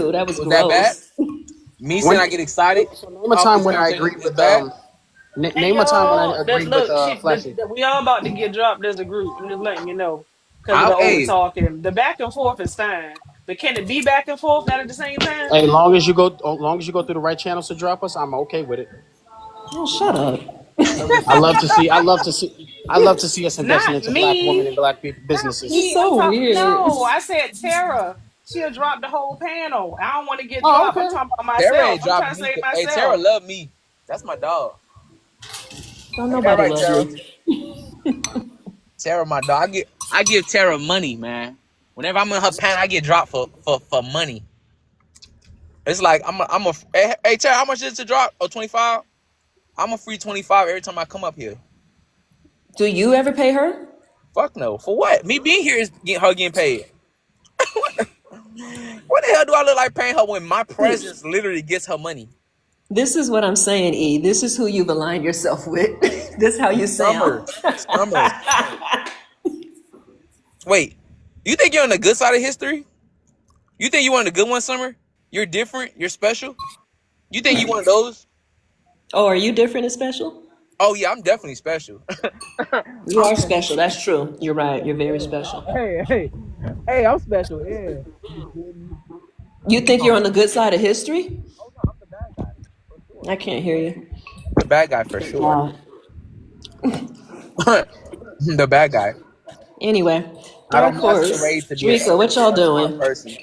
Ew, that was Was that bad? gross. Me saying When I get excited so name a off time this when I conversation agreed is with bad? Hey name a time when I y'all, that agreed with look, Flashy. we all about to get dropped as a group. I'm just letting you know. because of the over Hey, talking. The back and forth is fine, but can it be back and forth not at the same time? Hey, long as you go through the right channels to drop us, I'm okay with it. Oh, shut up. I love to see. us investing Not into black women me. and black people Not You're businesses. me. I'm so talking. weird. No, I said Tara. She'll drop the whole panel. I don't want to get Oh, dropped. I'm okay. talking about Tara myself. ain't I'm trying dropping to me. save Hey, Tara myself. love me. That's my dog. Don't Ain't that nobody right, love Tara? you. Tara, my dog. I give Tara money, man. Whenever I'm in her panel, I get dropped for money. It's like hey Tara, how much is it to drop? Oh, 25? I'm a free 25 every time I come up here. Do you ever pay her? Fuck no. For what? Me being here is getting paid. What the hell do I look like paying her when my presence literally gets her money? This is what I'm saying, E. This is who you've aligned yourself with. This is how you Summer. sound. Summer. Wait. You think you're on the good side of history? You think you one of the good ones, Summer? You're different? You're special? You think you one of those? Oh, are you different and special? Oh yeah, I'm definitely special. You are special. That's true. You're right. You're very special. Hey, I'm special, yeah. You think you're on the good side of history? I can't hear you. The bad guy for sure. Wow. The bad guy. Anyway, I Dark don't Horse. masquerade to be Teresa, what y'all a smart doing? person.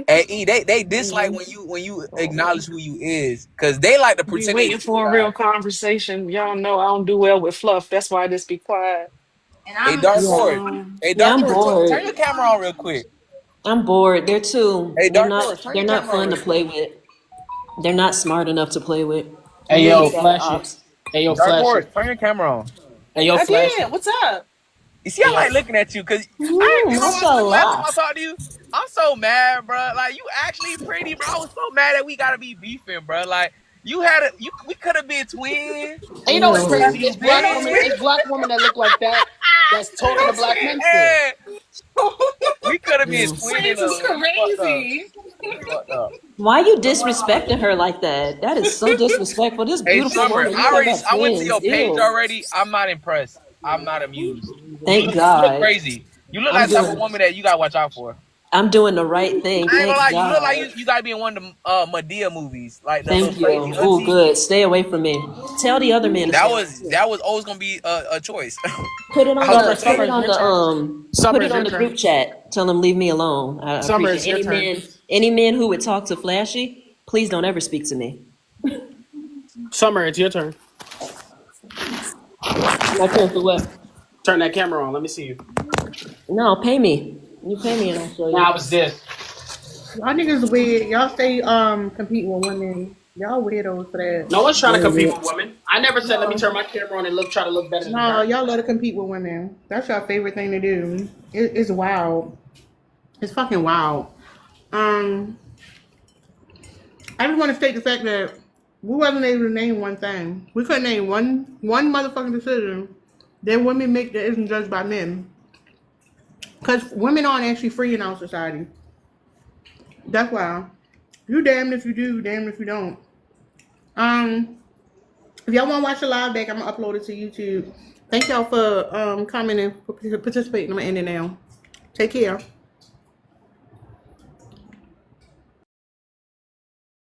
Hey, E, they dislike when you acknowledge who you is, cause they like to Be pretend they the waiting good for a guy. real conversation. Y'all know I don't do well with fluff. That's why I just be quiet. And Hey, I'm Dark Yeah. Horse. Um, Hey, Yeah, Dark I'm Horse, turn bored. your camera on real quick. I'm bored. They're too. Hey, Dark Horse, turn They're your not camera on fun to real quick. play with. They're not smart enough to play with. Hey, I'm really yo, sad at Flashy. Ops. Hey, yo, Dark Flashy. Horse, turn your camera on. Hey, yo, I Flashy. did. What's up? You see, I Hey, yo. like looking at you, cause you know what's the last time Mashallah. I talked to you? I'm so mad, bro. Like you actually pretty, bro. I was so mad that we gotta be beefing, bro. Like we could have been twins. And you know what's Like we crazy? could Ew. It's have black been women. twins. It's black women that look like that. That's talking to black men still. Hey, we could have been Yeah. twinning Twins is them. We fucked up. crazy. We fucked up. Why you disrespecting her like that? That is so disrespectful. This Hey, beautiful Summer, woman, you talking about I went to twins. your page Ew. already. I'm not impressed. I'm not amused. Thank You look God. crazy. You look I'm like the type of doing woman that you gotta watch out for. I'm doing the right thing. I ain't gonna Thank lie, you look like God. you gotta be in one of the Medea movies, like the little Thank you. crazy Oh, auntie. good. Stay away from me. Tell the other men to stay away too. That was always gonna be a choice. Put it on I was Summer, gonna the tell put Summer, it you. it's on your the turn. put Summer, it it's on your the turn. group chat. Tell them leave me alone. I Summer, appreciate it's your turn. any men who would talk to Flashy, please don't ever speak to me. Summer, it's your turn. My turn for what? Turn that camera on. Let me see you. No, pay me. You pay me and I'll show you. Now it's this. Y'all niggas weird. Y'all say compete with women. Y'all weirdos for that. No one's trying to compete Very with women. I never said let me No, turn my camera on and try to look better than no, her. y'all let her compete with women. That's your favorite thing to do. It's wild. It's fucking wild. Um, I just want to state the fact that we wasn't able to name one thing. We couldn't name one motherfucking decision that women make that isn't judged by men. Because women aren't actually free in our society. That's why. You damned if you do, damned if you don't. If y'all want to watch the live back, I'm gonna upload it to YouTube. Thank y'all for coming and participating. I'm gonna end it now. Take care.